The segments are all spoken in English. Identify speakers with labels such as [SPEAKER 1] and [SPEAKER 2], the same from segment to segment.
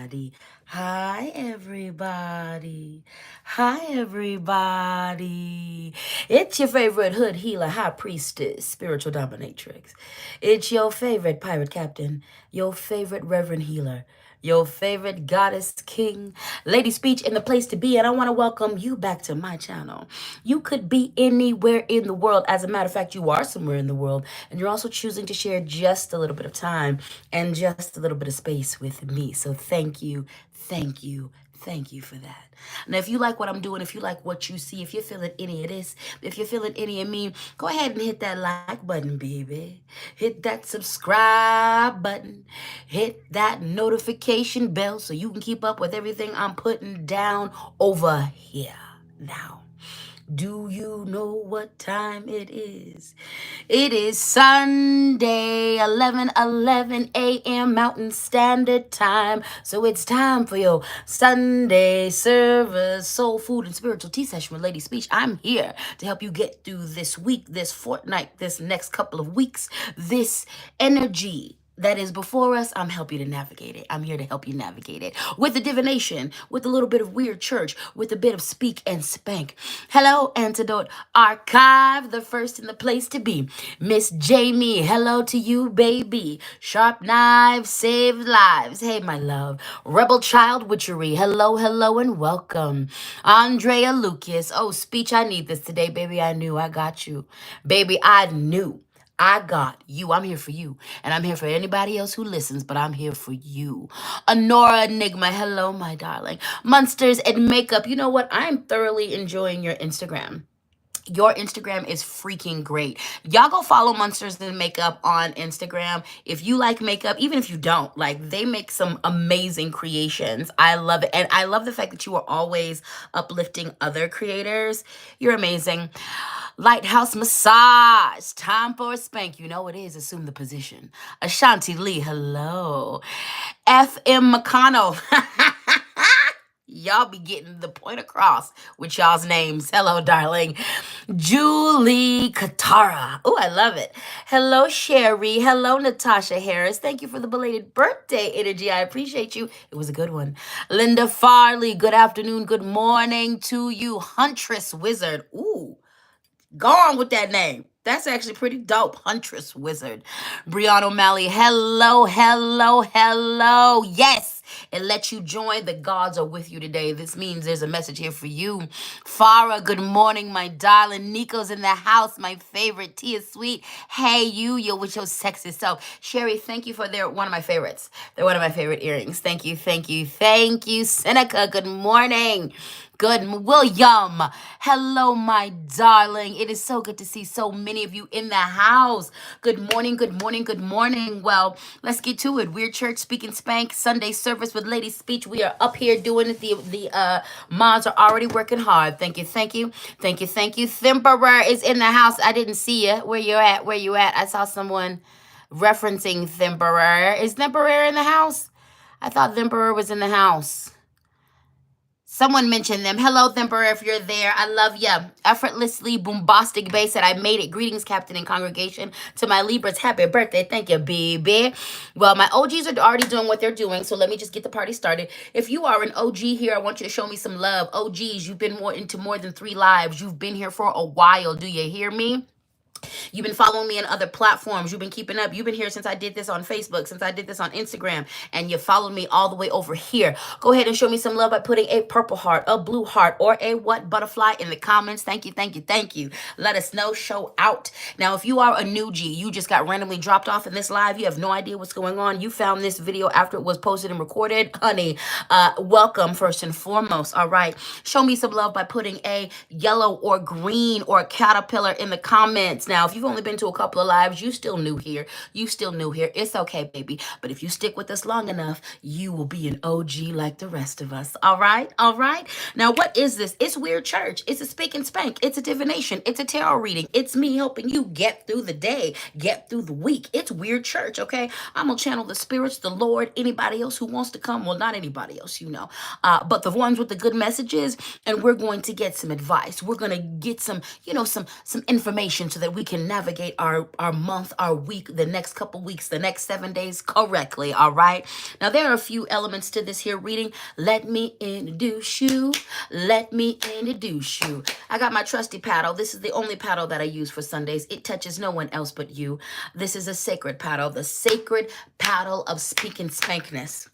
[SPEAKER 1] everybody. Hi, everybody. Hi, everybody. It's your favorite hood healer, high priestess, spiritual dominatrix. It's your favorite pirate captain, your favorite reverend healer, your favorite goddess king, Lady Speech in the place to be. And I want to welcome you back to my channel. You could be anywhere in the world. As a matter of fact, you are somewhere in the world. And you're also choosing to share just a little bit of time and just a little bit of space with me. So thank you, thank you, thank you for that. Now, if you like what I'm doing, if you like what you see, if you're feeling any of this, if you're feeling any of me, go ahead and hit that like button, baby. Hit that subscribe button. Hit that notification bell so you can keep up with everything I'm putting down over here. Now, do you know what time it is? It is Sunday, 11:11 a.m. Mountain Standard Time. So it's time for your Sunday service, soul food, and spiritual tea session with Lady Speech. I'm here to help you get through this week, this fortnight, this next couple of weeks, this energy that is before us. I'm help you to navigate it. I'm here to help you navigate it with the divination, with a little bit of weird church, with a bit of speak and spank. Hello, Antidote Archive, the first in the place to be. Miss Jamie, hello to you, baby. Sharp knives save lives. Hey, my love. Rebel Child Witchery, hello, hello, and welcome. Andrea Lucas, oh, Speech, I need this today, baby. I knew I got you. Baby, I knew. I got you. I'm here for you. And I'm here for anybody else who listens, but I'm here for you. Honora Enigma, hello, my darling. Monsters and Makeup. You know what? I'm thoroughly enjoying your Instagram. Your Instagram is freaking great. Y'all go follow Monsters and Makeup on Instagram. If you like makeup, even if you don't, like, they make some amazing creations. I love it. And I love the fact that you are always uplifting other creators. You're amazing. Lighthouse Massage. Time for a spank. You know it is. Assume the position. Ashanti Lee, hello. FM McConnell. Y'all be getting the point across with y'all's names. Hello, darling. Julie Katara. Oh, I love it. Hello, Sherry. Hello, Natasha Harris. Thank you for the belated birthday energy. I appreciate you. It was a good one. Linda Farley. Good afternoon. Good morning to you. Huntress Wizard. Ooh. Go on with that name. That's actually pretty dope. Huntress Wizard. Brianna O'Malley. Hello, hello, hello. Yes. And let you join. The gods are with you today. This means there's a message here for you. Farah, good morning, my darling. Nico's in the house. My favorite. Tia Sweet. Hey, you're with your sexy self. Sherry, thank you for one of my favorites. They're one of my favorite earrings. Thank you, thank you, thank you. Seneca, good morning. Good, William. Hello, my darling. It is so good to see so many of you in the house. Good morning, good morning, good morning. Well, let's get to it. We're Church Speak and Spank Sunday service with Lady Speech. We are up here doing it. The mods are already working hard. Thank you, thank you, thank you, thank you. Thimperer is in the house. I didn't see you. Where you at? Where you at? I saw someone referencing Thimperer. Is Thimperer in the house? I thought Thimperer was in the house. Someone mentioned them. Hello, Themper, if you're there. I love ya. Effortlessly bombastic bass said, I made it. Greetings, Captain and congregation. To my Libras, happy birthday. Thank you, baby. Well, my OGs are already doing what they're doing, so let me just get the party started. If you are an OG here, I want you to show me some love. OGs, you've been into more than 3 lives. You've been here for a while. Do you hear me? You've been following me on other platforms. You've been keeping up. You've been here since I did this on Facebook, since I did this on Instagram, and you followed me all the way over here. Go ahead and show me some love by putting a purple heart, a blue heart, or a what butterfly in the comments. Thank you, thank you, thank you. Let us know. Show out. Now, if you are a new G, you just got randomly dropped off in this live. You have no idea what's going on. You found this video after it was posted and recorded. Honey, welcome first and foremost. All right. Show me some love by putting a yellow or green or a caterpillar in the comments. Now, if you've only been to a couple of lives, you still new here. You still new here. It's okay, baby. But if you stick with us long enough, you will be an OG like the rest of us. All right? All right? Now, what is this? It's Weird Church. It's a speak and spank. It's a divination. It's a tarot reading. It's me helping you get through the day, get through the week. It's Weird Church, okay? I'm going to channel the spirits, the Lord, anybody else who wants to come. Well, not anybody else, but the ones with the good messages, and we're going to get some advice. We're going to get some information so that we can navigate our month, our week, the next couple weeks, the next 7 days correctly. All right. Now, there are a few elements to this here reading. Let me introduce you. Let me introduce you. I got my trusty paddle. This is the only paddle that I use for Sundays. It touches no one else but you. This is a sacred paddle, the sacred paddle of speak and spankness.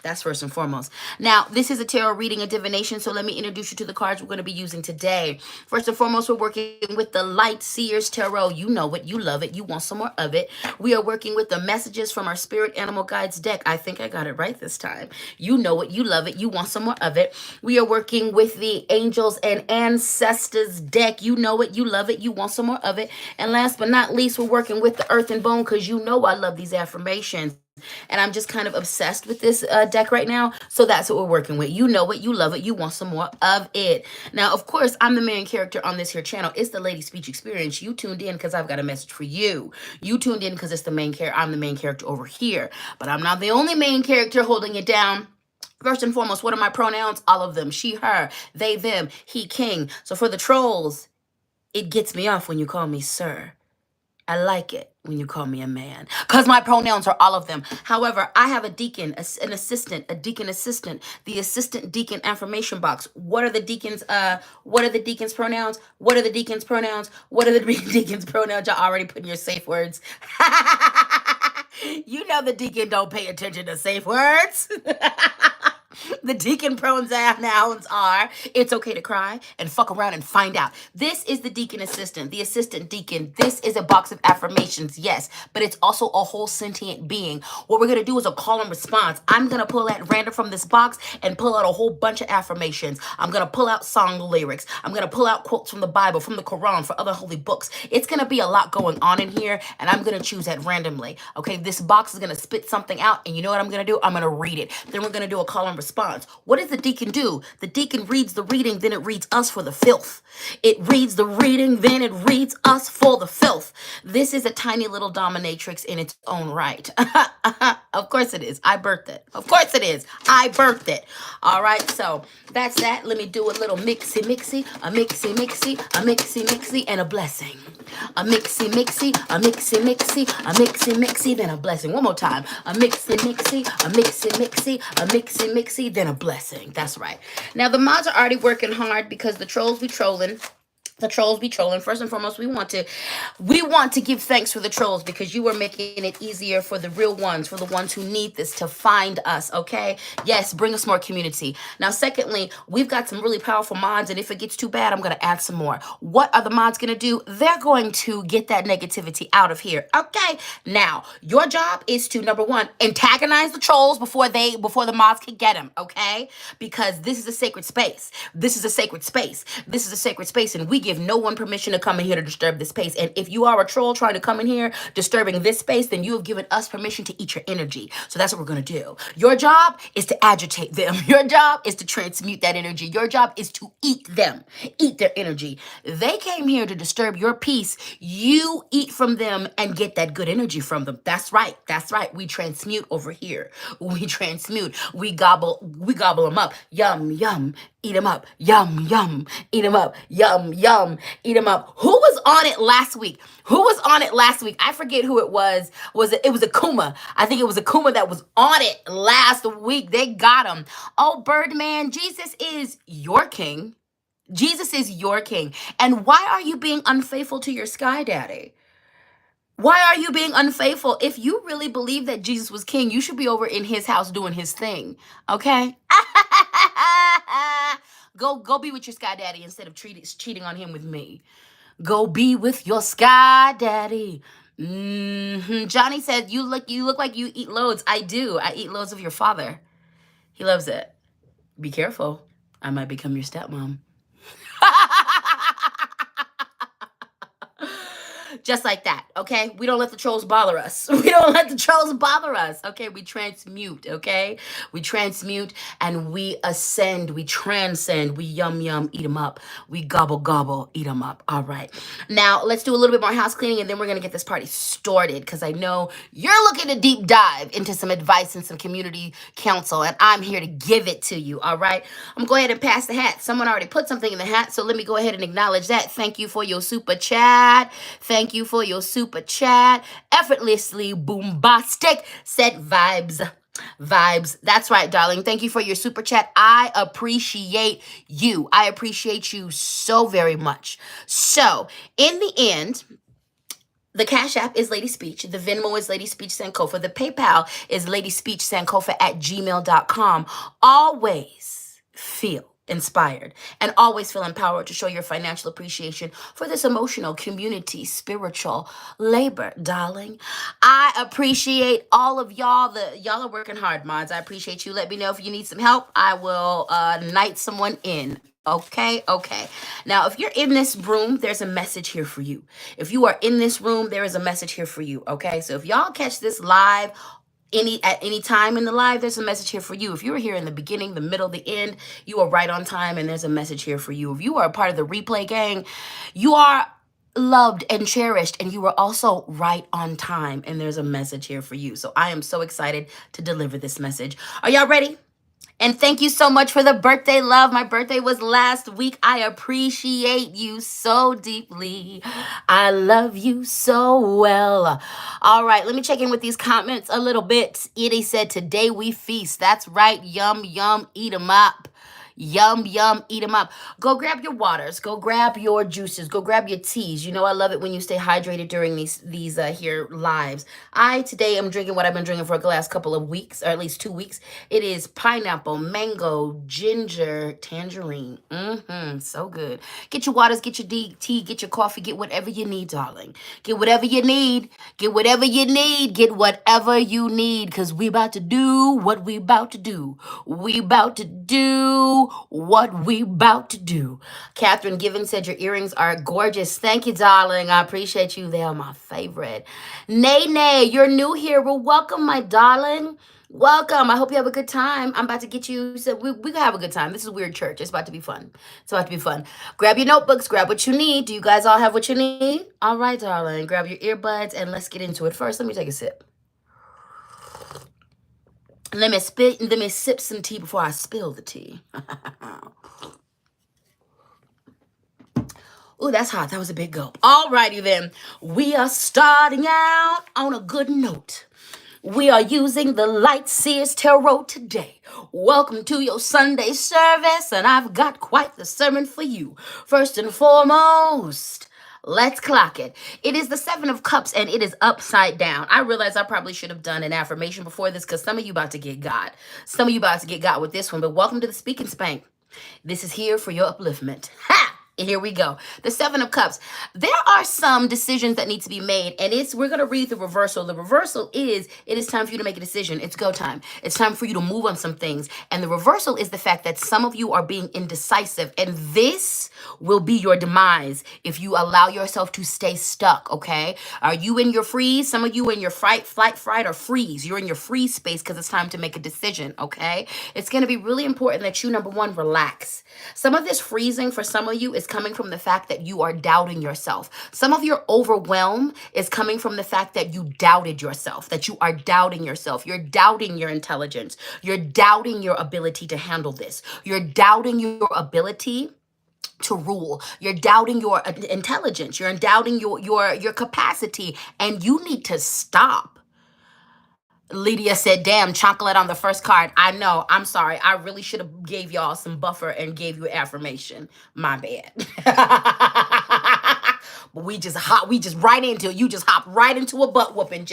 [SPEAKER 1] That's first and foremost. Now, this is a tarot reading, a divination, so let me introduce you to the cards we're going to be using today. First and foremost, we're working with the Light Seers Tarot. You know it, you love it, you want some more of it. We are working with the messages from our Spirit Animal Guides deck. I think I got it right this time. You know it, you love it, you want some more of it. We are working with the Angels and Ancestors deck. You know it, you love it, you want some more of it. And last but not least, we're working with the Earth and Bone, because you know I love these affirmations. And I'm just kind of obsessed with this deck right now. So that's what we're working with. You know it. You love it. You want some more of it. Now, of course, I'm the main character on this here channel. It's the Lady Speech Experience. You tuned in because I've got a message for you. You tuned in because it's the main character. I'm the main character over here. But I'm not the only main character holding it down. First and foremost, what are my pronouns? All of them. She, her, they, them, he, king. So for the trolls, it gets me off when you call me sir. I like it when you call me a man, because my pronouns are all of them. However, I have a deacon, an assistant, a deacon assistant, the assistant deacon affirmation box. What are the deacons? What are the deacons' pronouns? What are the deacons' pronouns? What are the deacons' pronouns? Y'all already put in your safe words. You know the deacon don't pay attention to safe words. The deacon pronouns are, it's okay to cry and fuck around and find out. This is the deacon assistant, the assistant deacon. This is a box of affirmations, yes, but it's also a whole sentient being. What we're going to do is a call and response. I'm going to pull at random from this box and pull out a whole bunch of affirmations. I'm going to pull out song lyrics. I'm going to pull out quotes from the Bible, from the Quran, for other holy books. It's going to be a lot going on in here, and I'm going to choose that randomly. Okay, this box is going to spit something out, and you know what I'm going to do? I'm going to read it. Then we're going to do a call and response. What does the deacon do? The deacon reads the reading, then it reads us for the filth. It reads the reading, then it reads us for the filth. This is a tiny little dominatrix in its own right. Of course it is. I birthed it. Of course it is. I birthed it. All right, so that's that. Let me do a little mixy, a mixy, a mixy, and a blessing. A mixy, a mixy, then a blessing. One more time. A mixy, a mixy, then a blessing. That's right. Now, the mods are already working hard because the trolls be trolling. The trolls be trolling. First and foremost, we want to give thanks for the trolls, because you are making it easier for the real ones, for the ones who need this, to find us, okay? Yes, bring us more community. Now, secondly, we've got some really powerful mods, and if it gets too bad, I'm going to add some more. What are the mods going to do? They're going to get that negativity out of here, okay? Now, your job is to, number one, antagonize the trolls before the mods can get them, okay? Because this is a sacred space. This is a sacred space. This is a sacred space, and we give no one permission to come in here to disturb this space. And if you are a troll trying to come in here disturbing this space, then you have given us permission to eat your energy. So that's what we're going to do. Your job is to agitate them. Your job is to transmute that energy. Your job is to eat them, eat their energy. They came here to disturb your peace. You eat from them and get that good energy from them. That's right. That's right. We transmute over here. We transmute. We gobble them up. Yum, yum. Eat them up. Yum, yum. Eat them up. Yum, yum. Eat them up. Who was on it last week? I forget who it was. It was Akuma. I think it was Akuma that was on it last week. They got him. Oh, Birdman, Jesus is your king. Jesus is your king. And why are you being unfaithful to your sky daddy? Why are you being unfaithful? If you really believe that Jesus was king, you should be over in his house doing his thing. Okay? Go be with your sky daddy instead of cheating on him with me. Go be with your sky daddy. Johnny said, you look like you eat loads. I do. I eat loads of your father. He loves it. Be careful. I might become your stepmom. Just like that, okay? We don't let the trolls bother us. We don't let the trolls bother us, okay? We transmute, okay? We transmute and we ascend. We transcend. We yum, yum, eat them up. We gobble, gobble, eat them up. All right. Now, let's do a little bit more house cleaning, and then we're going to get this party started, because I know you're looking to deep dive into some advice and some community counsel, and I'm here to give it to you, all right? I'm going to go ahead and pass the hat. Someone already put something in the hat, so let me go ahead and acknowledge that. Thank you for your super chat. Thank thank you for your super chat. Effortlessly Boombastic said vibes. Vibes. That's right, darling. Thank you for your super chat. I appreciate you. I appreciate you so very much. So, in the end, the Cash App is LadySpeech. The Venmo is LadySpeech Sankofa. The PayPal is LadySpeechSankofa@gmail.com. Always feel inspired and always feel empowered to show your financial appreciation for this emotional, community, spiritual labor, darling. I appreciate all of y'all. Y'all are working hard, mods. I appreciate you. Let me know if you need some help. I will knight someone in. Okay. Now, if you're in this room, there's a message here for you. If you are in this room, there is a message here for you. Okay. So if y'all catch this live, at any time in the live, there's a message here for you. If you were here in the beginning, the middle, the end, you are right on time, and there's a message here for you. If you are a part of the replay gang, you are loved and cherished, and you are also right on time, and there's a message here for you. So I am so excited to deliver this message. Are y'all ready? And thank you so much for the birthday love. My birthday was last week. I appreciate you so deeply. I love you so well. All right, let me check in with these comments a little bit. Edie said, today we feast. That's right. Yum, yum, eat 'em up. Yum, yum, eat them up. Go grab your waters. Go grab your juices. Go grab your teas. You know I love it when you stay hydrated during these here lives. I today am drinking what I've been drinking for the last couple of weeks, or at least 2 weeks. It is pineapple, mango, ginger, tangerine. So good. Get your waters, get your tea, get your coffee, get whatever you need, darling. Get whatever you need. Get whatever you need. Get whatever you need, because we about to do what we about to do. We about to do what we about to do. Catherine Given said your earrings are gorgeous. Thank you, darling. I appreciate you. They are my favorite. Nay, you're new here. Well, welcome, my darling. Welcome. I hope you have a good time. I'm about to get you. So we can have a good time. This is Weird Church. It's about to be fun. Grab your notebooks. Grab what you need. Do you guys all have what you need? All right, darling. Grab your earbuds and let's get into it. First, let me take a sip. Let me sip some tea before I spill the tea. Ooh, that's hot. That was a big gulp. Alrighty then. We are starting out on a good note. We are using the Light Seers Tarot today. Welcome to your Sunday service, and I've got quite the sermon for you. First and foremost, let's clock it. It is the 7 of Cups, and it is upside down. I realize I probably should have done an affirmation before this, because some of you about to get God. Some of you about to get God with this one, but welcome to the Speak and Spank. This is here for your upliftment. Ha! Here we go. The 7 of Cups. There are some decisions that need to be made, and we're going to read the reversal. The reversal is, it is time for you to make a decision. It's go time. It's time for you to move on some things. And the reversal is the fact that some of you are being indecisive, and this will be your demise if you allow yourself to stay stuck, okay? Are you in your freeze? Some of you in your flight, or freeze. You're in your freeze space because it's time to make a decision, okay? It's going to be really important that you, number one, relax. Some of this freezing for some of you is coming from the fact that you are doubting yourself. Some of your overwhelm is coming from the fact that you doubted yourself, that you are doubting yourself. You're doubting your intelligence. You're doubting your ability to handle this. You're doubting your ability to rule. You're doubting your intelligence. You're doubting your capacity, and you need to stop. Lydia said, damn, chocolate on the first card. I know. I'm sorry. I really should have gave y'all some buffer and gave you affirmation. My bad. But we just hop right into a butt whooping.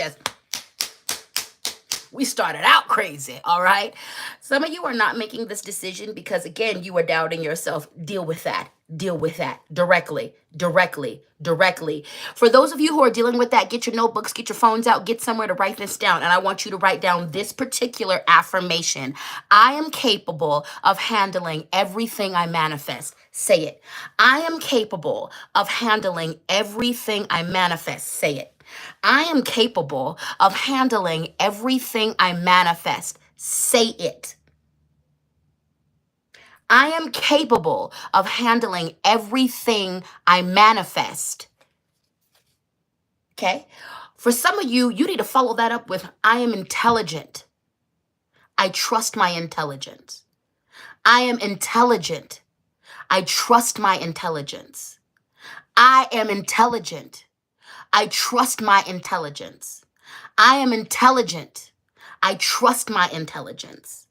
[SPEAKER 1] We started out crazy, all right? Some of you are not making this decision because, again, you are doubting yourself. Deal with that. Deal with that directly. For those of you who are dealing with that, get your notebooks, get your phones out, get somewhere to write this down. And I want you to write down this particular affirmation. I am capable of handling everything I manifest. Say it. I am capable of handling everything I manifest. Say it. I am capable of handling everything I manifest. Say it. I am capable of handling everything I manifest. Okay? For some of you, you need to follow that up with, I am intelligent. I trust my intelligence. I am intelligent. I trust my intelligence. I am intelligent. I trust my intelligence. I am intelligent. I trust my intelligence.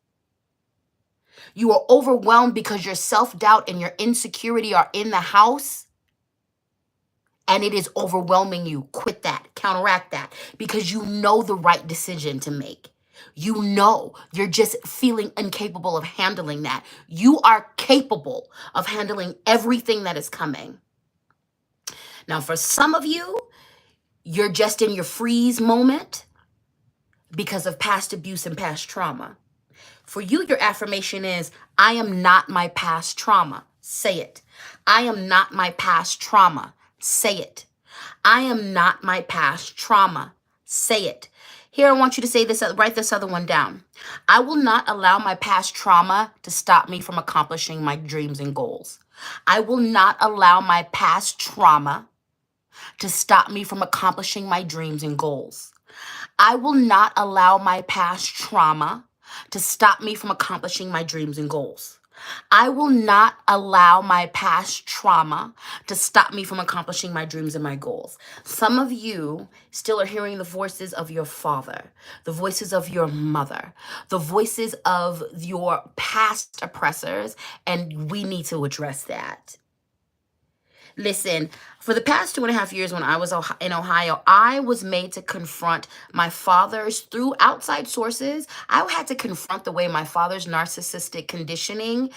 [SPEAKER 1] You are overwhelmed because your self-doubt and your insecurity are in the house and it is overwhelming you. Quit that. Counteract that because you know the right decision to make. You know you're just feeling incapable of handling that. You are capable of handling everything that is coming. Now, for some of you, you're just in your freeze moment because of past abuse and past trauma. For you, your affirmation is, I am not my past trauma. Say it. I am not my past trauma. Say it. I am not my past trauma. Say it. Here, I want you to say this, write this other one down. I will not allow my past trauma to stop me from accomplishing my dreams and goals. I will not allow my past trauma to stop me from accomplishing my dreams and goals. I will not allow my past trauma to stop me from accomplishing my dreams and goals. I will not allow my past trauma to stop me from accomplishing my dreams and my goals. Some of you still are hearing the voices of your father, the voices of your mother, the voices of your past oppressors, and we need to address that. Listen, for the past 2.5 years when I was in Ohio, I was made to confront my father's, through outside sources, I had to confront the way my father's narcissistic conditioning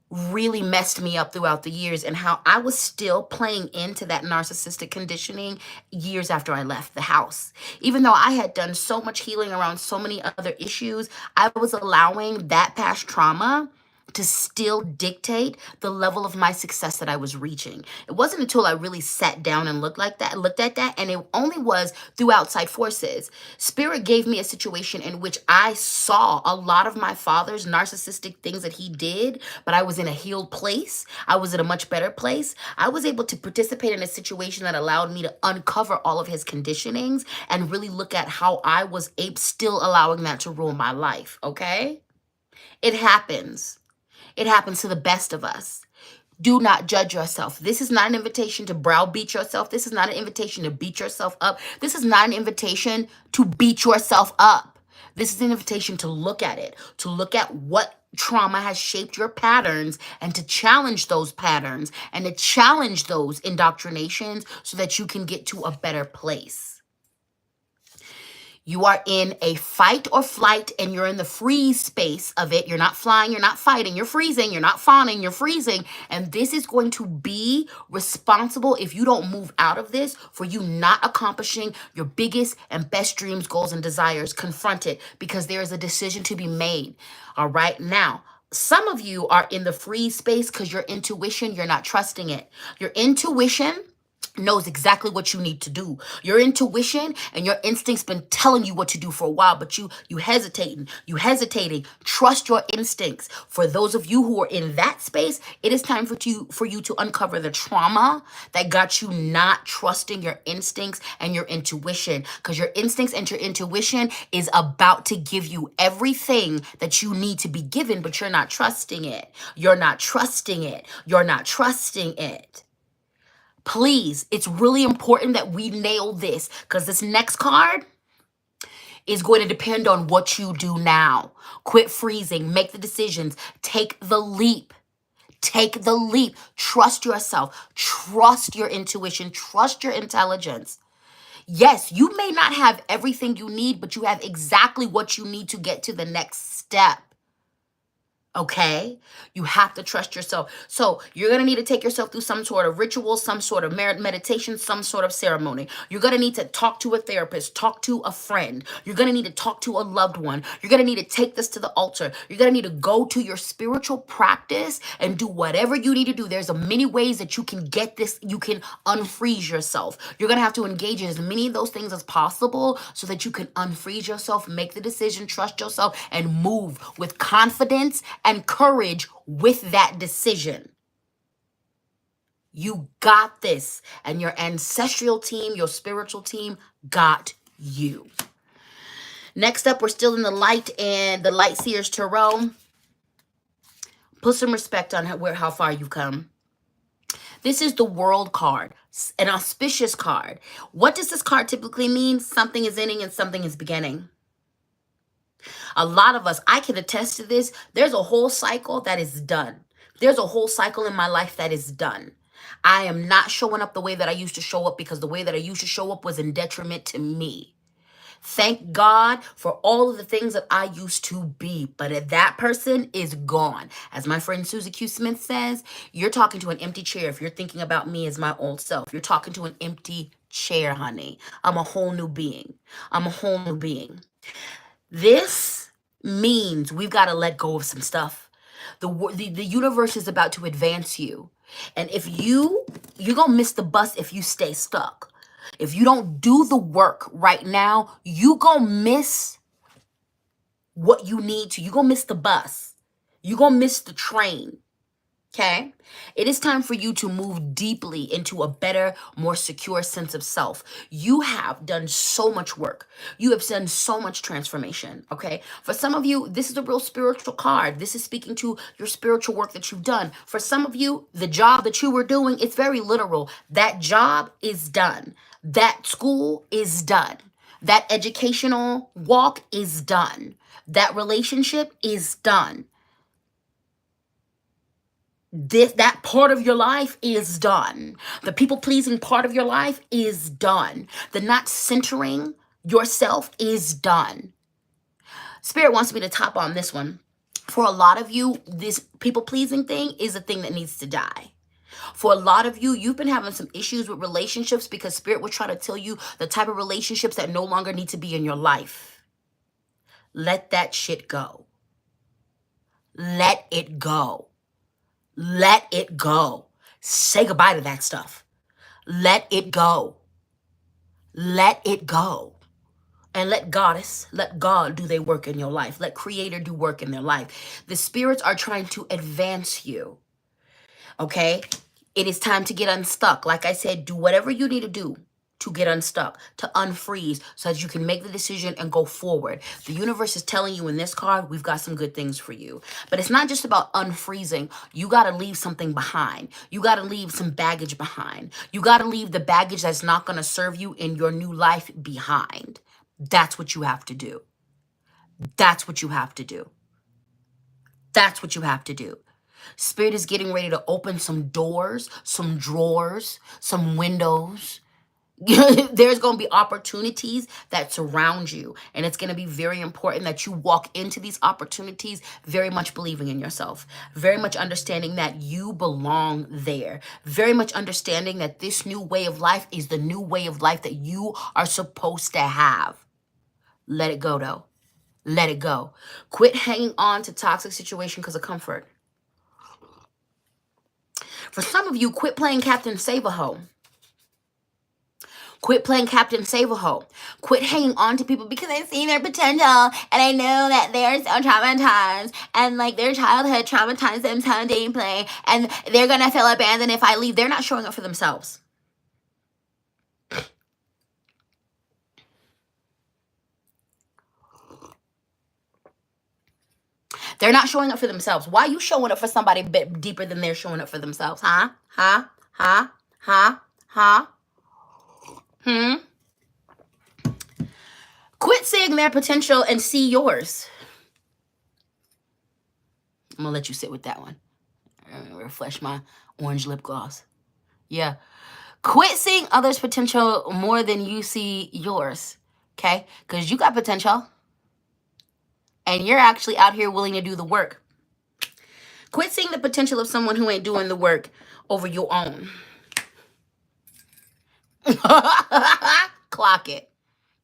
[SPEAKER 1] really messed me up throughout the years and how I was still playing into that narcissistic conditioning years after I left the house. Even though I had done so much healing around so many other issues, I was allowing that past trauma to still dictate the level of my success that I was reaching. It wasn't until I really sat down and looked at that, and it only was through outside forces. Spirit gave me a situation in which I saw a lot of my father's narcissistic things that he did, but I was in a healed place. I was in a much better place. I was able to participate in a situation that allowed me to uncover all of his conditionings and really look at how I was still allowing that to rule my life, okay? It happens. It happens to the best of us. Do not judge yourself. This is not an invitation to browbeat yourself. This is not an invitation to beat yourself up. This is not an invitation to beat yourself up. This is an invitation to look at it, to look at what trauma has shaped your patterns and to challenge those patterns and to challenge those indoctrinations so that you can get to a better place. You are in a fight or flight and you're in the freeze space of it. You're not flying, you're not fighting, you're freezing, you're not fawning, you're freezing. And this is going to be responsible if you don't move out of this for you not accomplishing your biggest and best dreams, goals, and desires. Confront it because there is a decision to be made. All right. Now, some of you are in the freeze space because your intuition, you're not trusting it. Your intuition knows exactly what you need to do. Your intuition and your instincts been telling you what to do for a while, but you hesitating. Trust your instincts. For those of you who are in that space, it is time for you to uncover the trauma that got you not trusting your instincts and your intuition, because your instincts and your intuition is about to give you everything that you need to be given, but you're not trusting it. You're not trusting it. You're not trusting it. Please, it's really important that we nail this because this next card is going to depend on what you do now. Quit freezing. Make the decisions. Take the leap. Take the leap. Trust yourself. Trust your intuition. Trust your intelligence. Yes, you may not have everything you need, but you have exactly what you need to get to the next step. Okay, you have to trust yourself. So you're going to need to take yourself through some sort of ritual, some sort of meditation, some sort of ceremony. You're going to need to talk to a therapist, talk to a friend. You're going to need to talk to a loved one. You're going to need to take this to the altar. You're going to need to go to your spiritual practice and do whatever you need to do. There's many ways that you can get this. You can unfreeze yourself. You're going to have to engage in as many of those things as possible so that you can unfreeze yourself, make the decision, trust yourself, and move with confidence and courage with that decision. You got this. And your ancestral team, your spiritual team got you. Next up, we're still in the light and the Light Seers Tarot. Put some respect on how far you've come. This is the World card, an auspicious card. What does this card typically mean? Something is ending and something is beginning. A lot of us, I can attest to this. There's a whole cycle that is done. There's a whole cycle in my life that is done. I am not showing up the way that I used to show up because the way that I used to show up was in detriment to me. Thank God for all of the things that I used to be, but that person is gone. As my friend Susie Q. Smith says, you're talking to an empty chair if you're thinking about me as my old self. You're talking to an empty chair, honey. I'm a whole new being. I'm a whole new being. This means we've got to let go of some stuff. The universe is about to advance you. And if you're going to miss the bus if you stay stuck. If you don't do the work right now, you going to miss what you need to. You're going to miss the bus. You're going to miss the train. Okay? It is time for you to move deeply into a better, more secure sense of self. You have done so much work. You have done so much transformation. Okay? For some of you, this is a real spiritual card. This is speaking to your spiritual work that you've done. For some of you, the job that you were doing, it's very literal. That job is done. That school is done. That educational walk is done. That relationship is done. That part of your life is done. The people-pleasing part of your life is done. The not centering yourself is done. Spirit wants me to top on this one. For a lot of you, this people-pleasing thing is a thing that needs to die. For a lot of you, you've been having some issues with relationships because Spirit was trying to tell you the type of relationships that no longer need to be in your life. Let that shit go. Let it go. Let it go. Say goodbye to that stuff. Let it go. Let it go. And let God do their work in your life. Let Creator do work in their life. The spirits are trying to advance you. Okay? It is time to get unstuck. Like I said, do whatever you need to do to get unstuck, to unfreeze, so that you can make the decision and go forward. The universe is telling you in this card, we've got some good things for you. But it's not just about unfreezing. You got to leave something behind. You got to leave some baggage behind. You got to leave the baggage that's not going to serve you in your new life behind. That's what you have to do. That's what you have to do. That's what you have to do. Spirit is getting ready to open some doors, some drawers, some windows. There's going to be opportunities that surround you. And it's going to be very important that you walk into these opportunities very much believing in yourself. Very much understanding that you belong there. Very much understanding that this new way of life is the new way of life that you are supposed to have. Let it go, though. Let it go. Quit hanging on to toxic situation because of comfort. For some of you, quit playing Captain Save-A-Ho. Quit playing Captain Save-A-Ho. Quit hanging on to people because I see their potential and I know that they're so traumatized and like their childhood traumatized them so deeply and they're going to feel abandoned if I leave. They're not showing up for themselves. They're not showing up for themselves. Why are you showing up for somebody a bit deeper than they're showing up for themselves? Huh? Huh? Huh? Huh? Huh? Quit seeing their potential and see yours. I'm going to let you sit with that one. Refresh my orange lip gloss. Yeah. Quit seeing others' potential more than you see yours. Okay? Because you got potential. And you're actually out here willing to do the work. Quit seeing the potential of someone who ain't doing the work over your own. Clock it.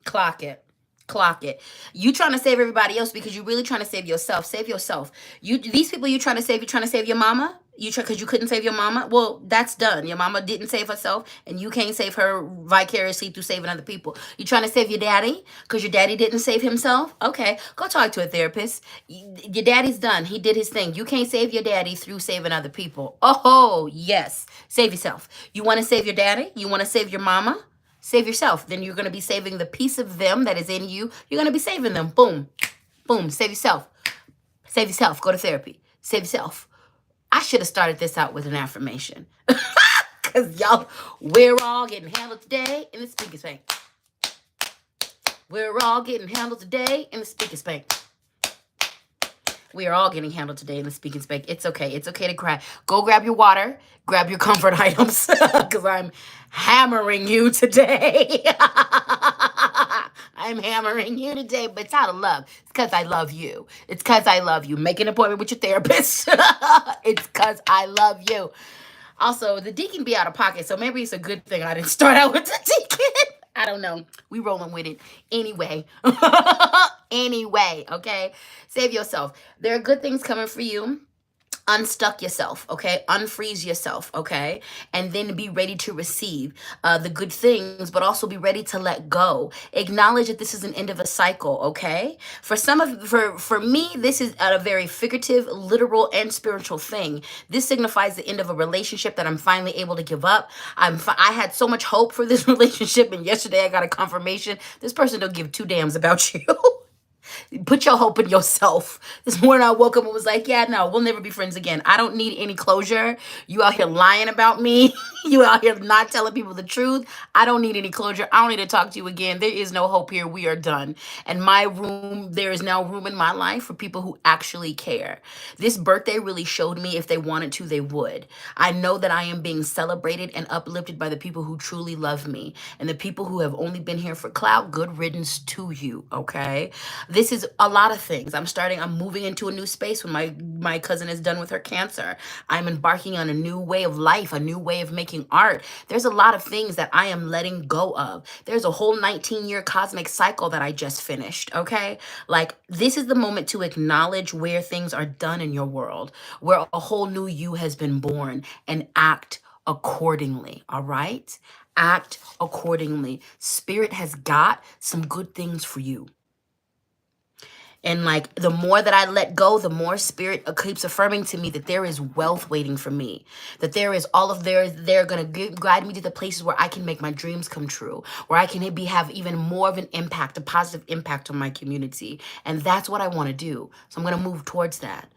[SPEAKER 1] Clock it. Clock it. You trying to save everybody else because you really trying to save yourself. Save yourself. These people you trying to save your mama? Because you couldn't save your mama? Well, that's done. Your mama didn't save herself, and you can't save her vicariously through saving other people. You trying to save your daddy because your daddy didn't save himself? Okay, go talk to a therapist. Your daddy's done. He did his thing. You can't save your daddy through saving other people. Oh, yes. Save yourself. You want to save your daddy? You want to save your mama? Save yourself. Then you're going to be saving the piece of them that is in you. You're going to be saving them. Boom. Boom. Save yourself. Save yourself. Go to therapy. Save yourself. I should have started this out with an affirmation. Because y'all, we're all getting handled today in the speaking spank. We're all getting handled today in the speaking spank. We are all getting handled today in the speaking spank. It's okay. It's okay to cry. Go grab your water. Grab your comfort items. Because I'm hammering you today. I'm hammering you today. But it's out of love. It's because I love you. It's because I love you. Make an appointment with your therapist. It's because I love you. Also, the deacon be out of pocket. So maybe it's a good thing I didn't start out with the deacon. I don't know. We rolling with it anyway. Anyway, okay? Save yourself. There are good things coming for you. Unstuck yourself, okay? Unfreeze yourself, okay? And then be ready to receive the good things, but also be ready to let go. Acknowledge that this is an end of a cycle, okay? For me, this is a very figurative, literal, and spiritual thing. This signifies the end of a relationship that I'm finally able to give up. I had so much hope for this relationship, and yesterday I got a confirmation. This person don't give two damns about you. Put your hope in yourself. This morning I woke up and was like, yeah, no, we'll never be friends again. I don't need any closure. You out here lying about me. You out here not telling people the truth. I don't need any closure. I don't need to talk to you again. There is no hope here. We are done. And there is now room in my life for people who actually care. This birthday really showed me if they wanted to, they would. I know that I am being celebrated and uplifted by the people who truly love me. And the people who have only been here for clout, good riddance to you, okay? This is a lot of things. I'm moving into a new space when my cousin is done with her cancer. I'm embarking on a new way of life, a new way of making art. There's a lot of things that I am letting go of. There's a whole 19-year cosmic cycle that I just finished, okay? Like, this is the moment to acknowledge where things are done in your world, where a whole new you has been born, and act accordingly, all right? Act accordingly. Spirit has got some good things for you. And like, the more that I let go, the more Spirit keeps affirming to me that there is wealth waiting for me, that there is they're going to guide me to the places where I can make my dreams come true, where I can have even more of an impact, a positive impact on my community. And that's what I want to do. So I'm going to move towards that.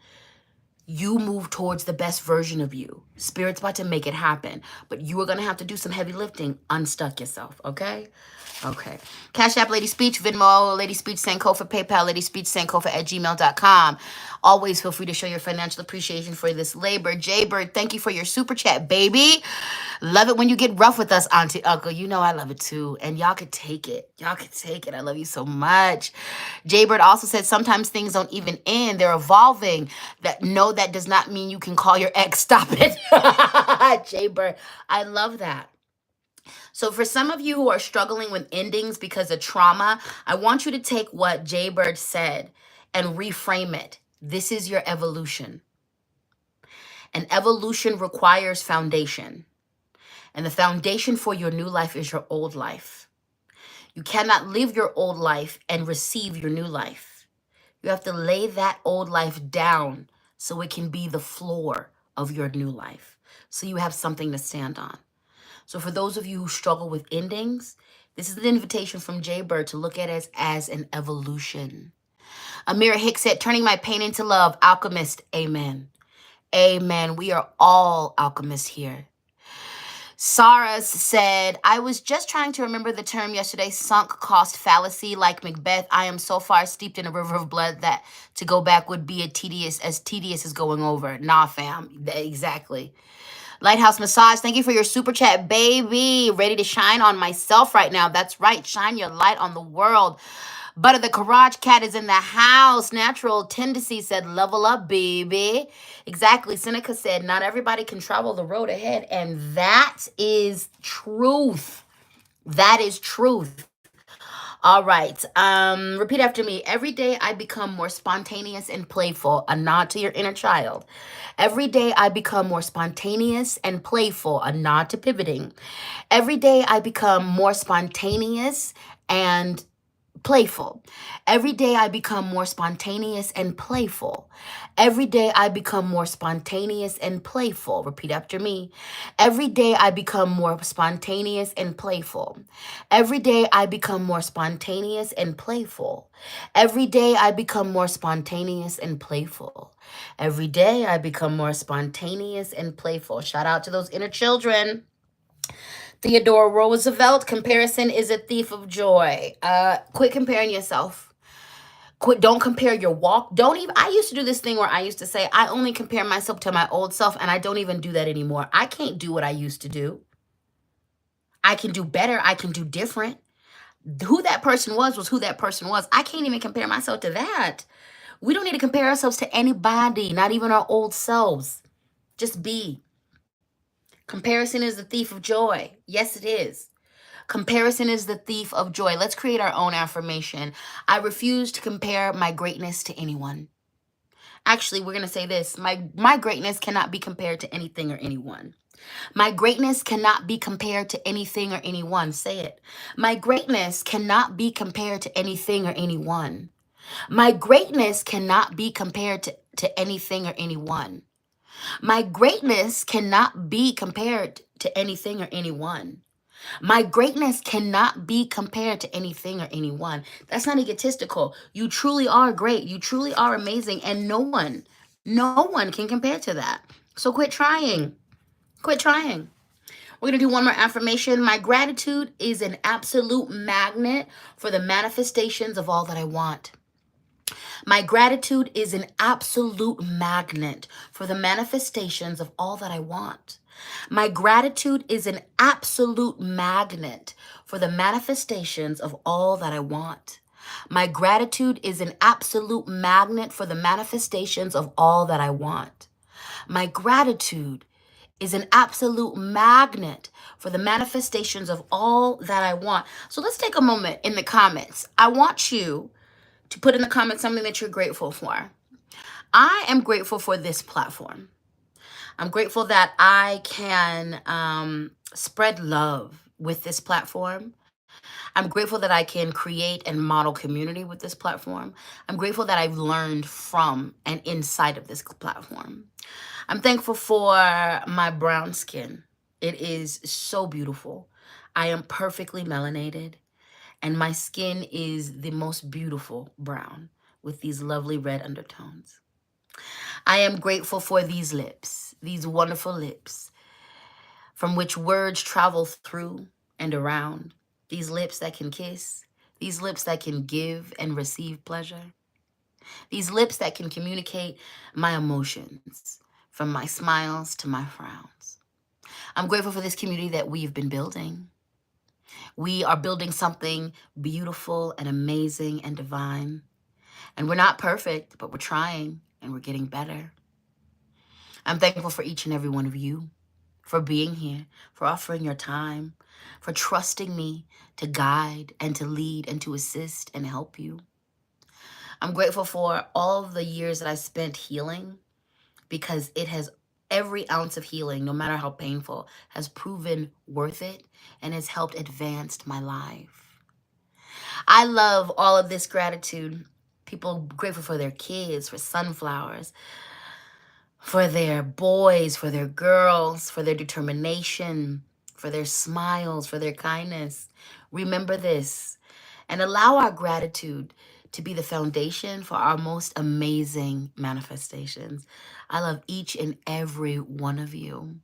[SPEAKER 1] You move towards the best version of you. Spirit's about to make it happen. But you are going to have to do some heavy lifting. Unstuck yourself, okay? Okay. Cash App, LadySpeech, Venmo, LadySpeech, Sankofa, PayPal, LadySpeech, Sankofa at gmail.com. Always feel free to show your financial appreciation for this labor. Jaybird, thank you for your super chat, baby. Love it when you get rough with us, Auntie Uncle. You know I love it too. And y'all could take it. Y'all could take it. I love you so much. Jaybird also said sometimes things don't even end. They're evolving. That does not mean you can call your ex. Stop it. Jaybird, I love that. So for some of you who are struggling with endings because of trauma, I want you to take what Jaybird said and reframe it. This is your evolution. And evolution requires foundation. And the foundation for your new life is your old life. You cannot live your old life and receive your new life. You have to lay that old life down so it can be the floor of your new life. So you have something to stand on. So for those of you who struggle with endings, this is an invitation from Jaybird to look at it as an evolution. Amira Hicks said, turning my pain into love, alchemist, amen. Amen. We are all alchemists here. Sarah said, I was just trying to remember the term yesterday, sunk cost fallacy, like Macbeth. I am so far steeped in a river of blood that to go back would be tedious as going over. Nah, fam. Exactly. Lighthouse Massage, thank you for your super chat, baby. Ready to shine on myself right now. That's right. Shine your light on the world. Butter the Garage Cat is in the house. Natural Tendency said, level up, baby. Exactly. Seneca said, not everybody can travel the road ahead. And that is truth. That is truth. All right. Repeat after me. Every day I become more spontaneous and playful. A nod to your inner child. Every day I become more spontaneous and playful. A nod to pivoting. Every day I become more spontaneous and playful. Every day I become more spontaneous and playful. Every day I become more spontaneous and playful. Repeat after me. Every day I become more spontaneous and playful. Every day I become more spontaneous and playful. Every day I become more spontaneous and playful. Every day I become more spontaneous and playful. Shout out to those inner children. Theodore Roosevelt, comparison is a thief of joy. Quit comparing yourself. Quit, don't compare your walk. Don't even, I used to do this thing where I used to say, I only compare myself to my old self, and I don't even do that anymore. I can't do what I used to do. I can do better. I can do different. Who that person was who that person was. I can't even compare myself to that. We don't need to compare ourselves to anybody, not even our old selves. Just be. Comparison is the thief of joy. Yes, it is. Comparison is the thief of joy. Let's create our own affirmation. I refuse to compare my greatness to anyone. Actually, we're going to say this. My greatness cannot be compared to anything or anyone. My greatness cannot be compared to anything or anyone. Say it. My greatness cannot be compared to anything or anyone. My greatness cannot be compared to anything or anyone. My greatness cannot be compared to anything or anyone. My greatness cannot be compared to anything or anyone. That's not egotistical. You truly are great. You truly are amazing. And no one can compare to that. So quit trying. Quit trying. We're going to do one more affirmation. My gratitude is an absolute magnet for the manifestations of all that I want. My gratitude is an absolute magnet for the manifestations of all that I want. My gratitude is an absolute magnet for the manifestations of all that I want. My gratitude is an absolute magnet for the manifestations of all that I want. My gratitude is an absolute magnet for the manifestations of all that I want. So let's take a moment in the comments. I want you to put in the comments something that you're grateful for. I am grateful for this platform. I'm grateful that I can spread love with this platform. I'm grateful that I can create and model community with this platform. I'm grateful that I've learned from and inside of this platform. I'm thankful for my brown skin. It is so beautiful. I am perfectly melanated, and my skin is the most beautiful brown with these lovely red undertones. I am grateful for these lips, these wonderful lips, from which words travel through and around. These lips that can kiss, these lips that can give and receive pleasure, these lips that can communicate my emotions, from my smiles to my frowns. I'm grateful for this community that we've been building. We are building something beautiful and amazing and divine. And we're not perfect, but we're trying and we're getting better. I'm thankful for each and every one of you, for being here, for offering your time, for trusting me to guide and to lead and to assist and help you. I'm grateful for all of the years that I spent healing, because it has, every ounce of healing, no matter how painful, has proven worth it and has helped advance my life. I love all of this gratitude. People grateful for their kids, for sunflowers, for their boys, for their girls, for their determination, for their smiles, for their kindness. Remember this and allow our gratitude to be the foundation for our most amazing manifestations. I love each and every one of you.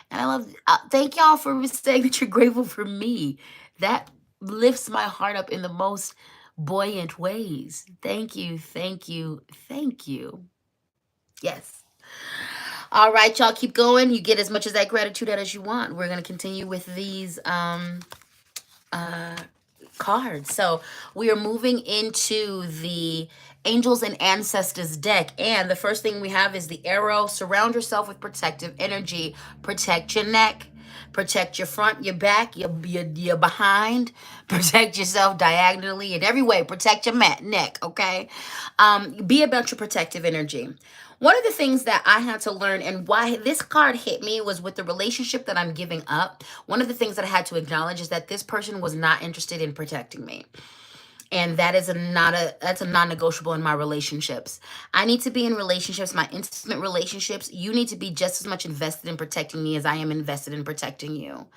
[SPEAKER 1] And I love, thank y'all for saying that you're grateful for me. That lifts my heart up in the most buoyant ways. Thank you, thank you, thank you. Yes. All right, y'all, keep going. You get as much of that gratitude out as you want. We're going to continue with these cards. So we are moving into the Angels and Ancestors deck. And the first thing we have is the arrow. Surround yourself with protective energy. Protect your neck. Protect your front, your back, your behind. Protect yourself diagonally in every way. Protect your neck, okay? Be about your protective energy. One of the things that I had to learn, and why this card hit me, was with the relationship that I'm giving up. One of the things that I had to acknowledge is that this person was not interested in protecting me. and that's a non-negotiable in my relationships. I need to be in relationships, my intimate relationships. You need to be just as much invested in protecting me as I am invested in protecting you.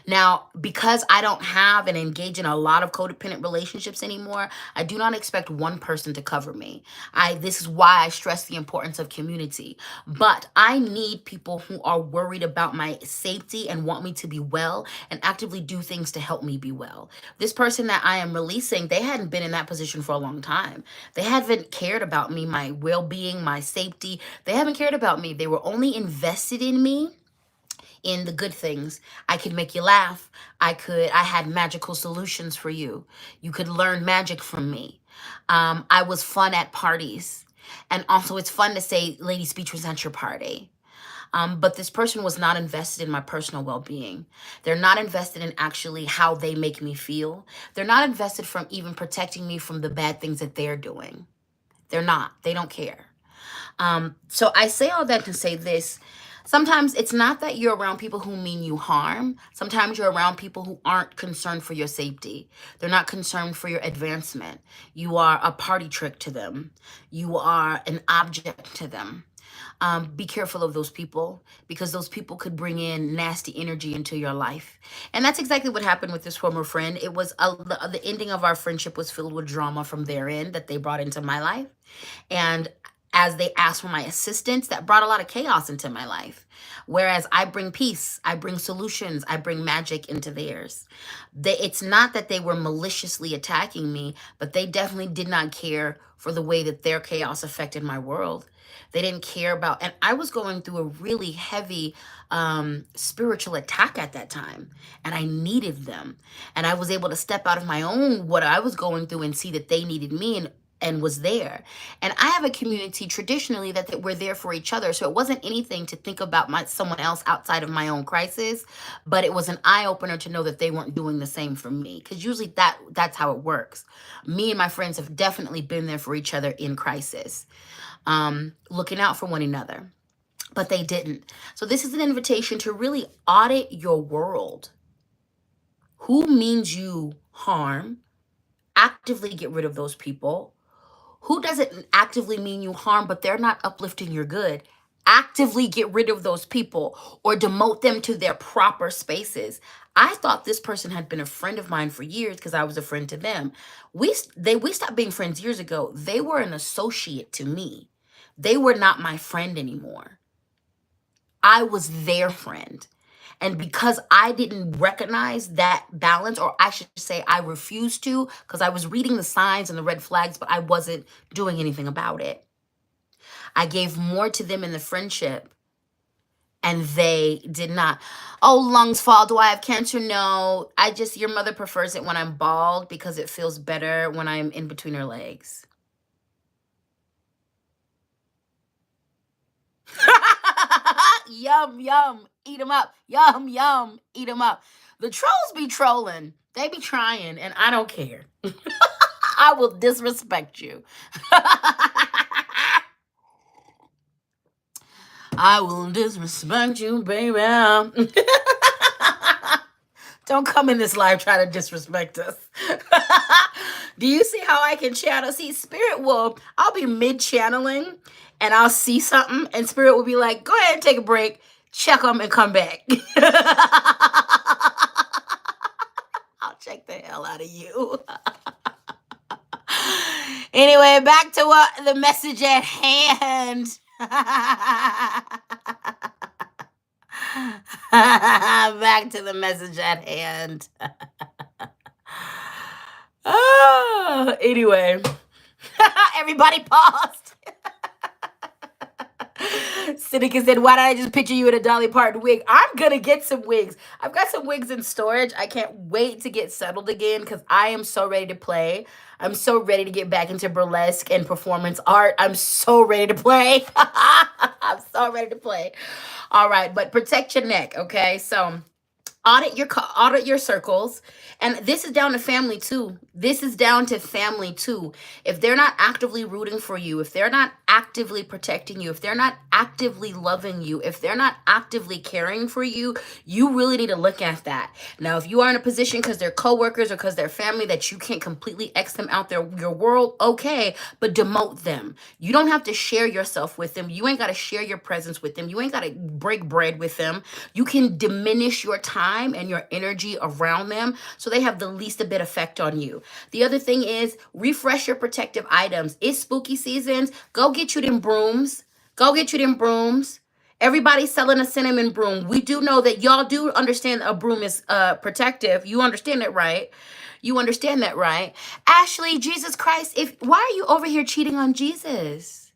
[SPEAKER 1] Now, because I don't have and engage in a lot of codependent relationships anymore, I do not expect one person to cover me. I This is why I stress the importance of community. But I need people who are worried about my safety and want me to be well and actively do things to help me be well. This person that I am releasing, they hadn't been in that position for a long time. They haven't cared about me, my well-being, my safety. They haven't cared about me. They were only invested in me in the good things. I could make you laugh. I had magical solutions for you. You could learn magic from me. I was fun at parties. And also it's fun to say LadySpeech was at your party. But this person was not invested in my personal well-being. They're not invested in actually how they make me feel. They're not invested from even protecting me from the bad things that they're doing. They're not. They don't care. So I say all that to say this. Sometimes it's not that you're around people who mean you harm. Sometimes you're around people who aren't concerned for your safety. They're not concerned for your advancement. You are a party trick to them. You are an object to them. Be careful of those people, because those people could bring in nasty energy into your life. And that's exactly what happened with this former friend. It was the ending of our friendship was filled with drama from their end that they brought into my life. And as they asked for my assistance, that brought a lot of chaos into my life. Whereas I bring peace, I bring solutions, I bring magic into theirs. It's not that they were maliciously attacking me, but they definitely did not care for the way that their chaos affected my world. They didn't care about, and I was going through a really heavy spiritual attack at that time, and I needed them. And I was able to step out of my own, what I was going through, and see that they needed me, and was there. And I have a community traditionally that we're there for each other. So it wasn't anything to think about someone else outside of my own crisis, but it was an eye opener to know that they weren't doing the same for me. Because usually that's how it works. Me and my friends have definitely been there for each other in crisis, looking out for one another, but they didn't. So this is an invitation to really audit your world. Who means you harm? Actively get rid of those people. Who doesn't actively mean you harm, but they're not uplifting your good? Actively get rid of those people or demote them to their proper spaces. I thought this person had been a friend of mine for years because I was a friend to them. We stopped being friends years ago. They were an associate to me. They were not my friend anymore. I was their friend. And because I didn't recognize that balance, or I should say I refused to, because I was reading the signs and the red flags, but I wasn't doing anything about it. I gave more to them in the friendship, and they did not. Oh, lungs fall. Do I have cancer? No. Your mother prefers it when I'm bald because it feels better when I'm in between her legs. Yum, yum, eat them up. Yum, yum, eat them up. The trolls be trolling. They be trying, and I don't care. I will disrespect you. I will disrespect you, baby. Don't come in this live trying to disrespect us. Do you see how I can channel? See, I'll be mid-channeling, and I'll see something, and Spirit will be like, go ahead and take a break, check them, and come back. I'll check the hell out of you. Anyway, back to the message at hand. Back to the message at hand. Anyway, everybody paused. Seneca said, why did I just picture you in a Dolly Parton wig? I'm gonna get some wigs. I've got some wigs in storage. I can't wait to get settled again because I am so ready to play. I'm so ready to get back into burlesque and performance art. I'm so ready to play. I'm so ready to play. All right, but protect your neck, okay? So Audit your circles. And this is down to family too. This is down to family too. If they're not actively rooting for you, if they're not actively protecting you, if they're not actively loving you, if they're not actively caring for you, you really need to look at that. Now if you are in a position because they're coworkers or because they're family that you can't completely X them out there your world, okay, but demote them. You don't have to share yourself with them. You ain't got to share your presence with them. You ain't got to break bread with them. You can diminish your time and your energy around them so they have the least a bit effect on you. The other thing is refresh your protective items. It's spooky seasons. Go get you them brooms. Go get you them brooms. Everybody's selling a cinnamon broom. We do know that y'all do understand a broom is protective. You understand it, right? You understand that, right? Ashley, Jesus Christ, why are you over here cheating on Jesus?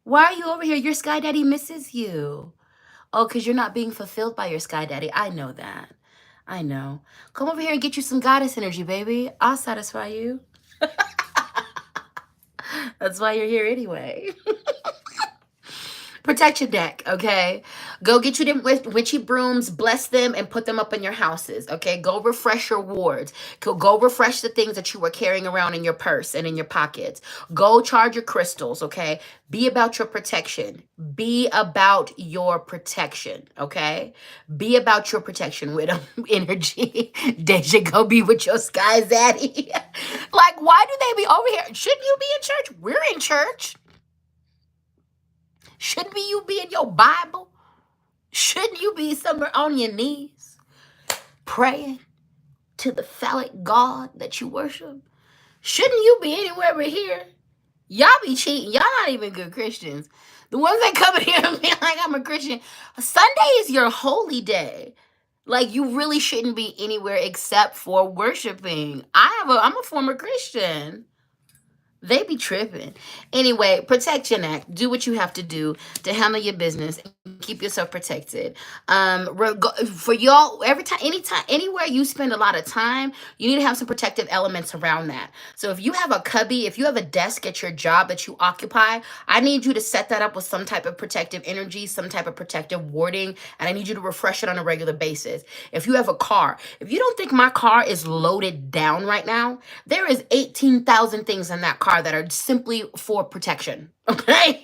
[SPEAKER 1] Why are you over here? Your sky daddy misses you. Oh, because you're not being fulfilled by your sky daddy. I know that. I know. Come over here and get you some goddess energy, baby. I'll satisfy you. That's why you're here anyway. Protection deck, okay? Go get you them witchy brooms, bless them, and put them up in your houses, okay? Go refresh your wards. Go refresh the things that you were carrying around in your purse and in your pockets. Go charge your crystals, okay? Be about your protection. Be about your protection, okay? Be about your protection with energy. Deja, go be with your sky zaddy. Like, why do they be over here? Shouldn't you be in church? We're in church. Shouldn't be you be in your Bible? Shouldn't you be somewhere on your knees praying to the phallic God that you worship? Shouldn't you be anywhere but here? Y'all be cheating. Y'all not even good Christians. The ones that come in here and be like, I'm a Christian. Sunday is your holy day. Like, you really shouldn't be anywhere except for worshiping. I'm a former Christian. They be tripping. Anyway, Protection Act. Do what you have to do to handle your business and keep yourself protected. For y'all, anytime, anywhere you spend a lot of time, you need to have some protective elements around that. So if you have a cubby, if you have a desk at your job that you occupy, I need you to set that up with some type of protective energy, some type of protective warding, and I need you to refresh it on a regular basis. If you have a car, if you don't think my car is loaded down right now, there is 18,000 things in that car that are simply for protection. Okay?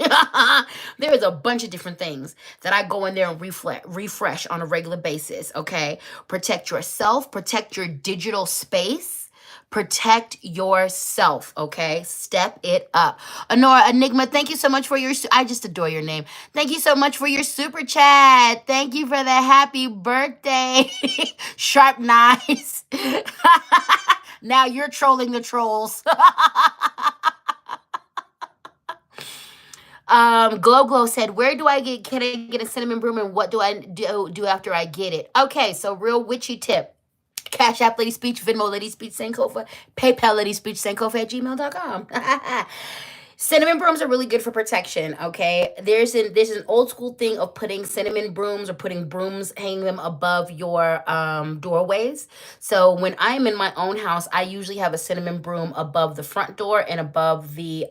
[SPEAKER 1] There is a bunch of different things that I go in there and refresh on a regular basis. Okay? Protect yourself, protect your digital space. Protect yourself, okay? Step it up. Honora Enigma, thank you so much for your... I just adore your name. Thank you so much for your super chat. Thank you for the happy birthday. Sharp knives. Now you're trolling the trolls. Glow said, where do I get... Can I get a cinnamon broom and what do I do after I get it? Okay, so real witchy tip. Cash App LadySpeech, Venmo LadySpeech Sankofa, PayPal LadySpeech Sankofa at gmail.com. Cinnamon brooms are really good for protection, okay? There's an old school thing of putting cinnamon brooms or putting brooms, hanging them above your doorways. So when I'm in my own house, I usually have a cinnamon broom above the front door and above the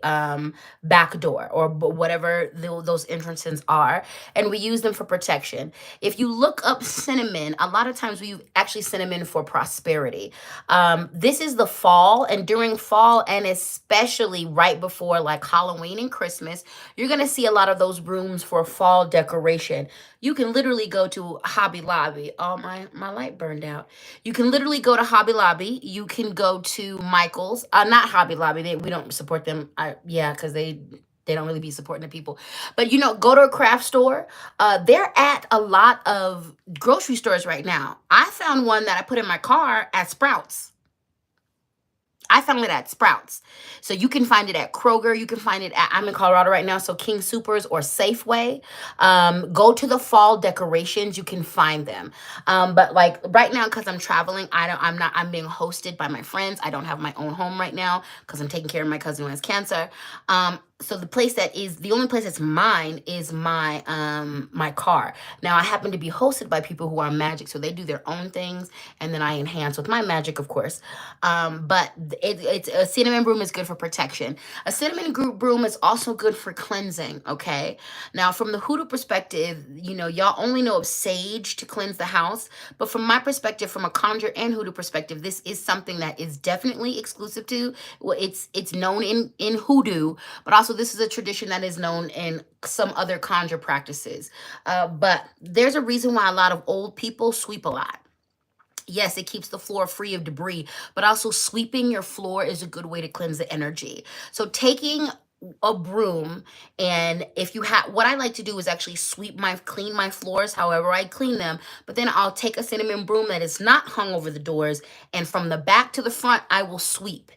[SPEAKER 1] back door or whatever those entrances are. And we use them for protection. If you look up cinnamon, a lot of times we use actually cinnamon for prosperity. This is the fall, and during fall and especially right before like Halloween and Christmas, you're going to see a lot of those rooms for fall decoration. You can literally go to Hobby Lobby. Oh, my light burned out. You can literally go to Hobby Lobby. You can go to Michael's. Not Hobby Lobby. We don't support them. Because they don't really be supporting the people. But, go to a craft store. They're at a lot of grocery stores right now. I found one that I put in my car at Sprouts. I found it at Sprouts. So you can find it at Kroger. You can find it at, I'm in Colorado right now, so King Soopers or Safeway. Go to the fall decorations. You can find them. But like right now, because I'm traveling, I'm being hosted by my friends. I don't have my own home right now because I'm taking care of my cousin who has cancer. so the only place that's mine is my car. Now I happen to be hosted by people who are magic, so they do their own things, and then I enhance with my magic, of course. But it's a cinnamon broom is good for protection. A cinnamon broom is also good for cleansing. Okay. Now from the hoodoo perspective, y'all only know of sage to cleanse the house, but from my perspective, from a conjure and hoodoo perspective, this is something that is definitely exclusive to. Well, it's known in hoodoo, but also this is a tradition that is known in some other conjure practices. But there's a reason why a lot of old people sweep a lot. Yes, it keeps the floor free of debris, but also sweeping your floor is a good way to cleanse the energy. So taking a broom, and if you have, what I like to do is actually clean my floors however I clean them, but then I'll take a cinnamon broom that is not hung over the doors, and from the back to the front I will sweep.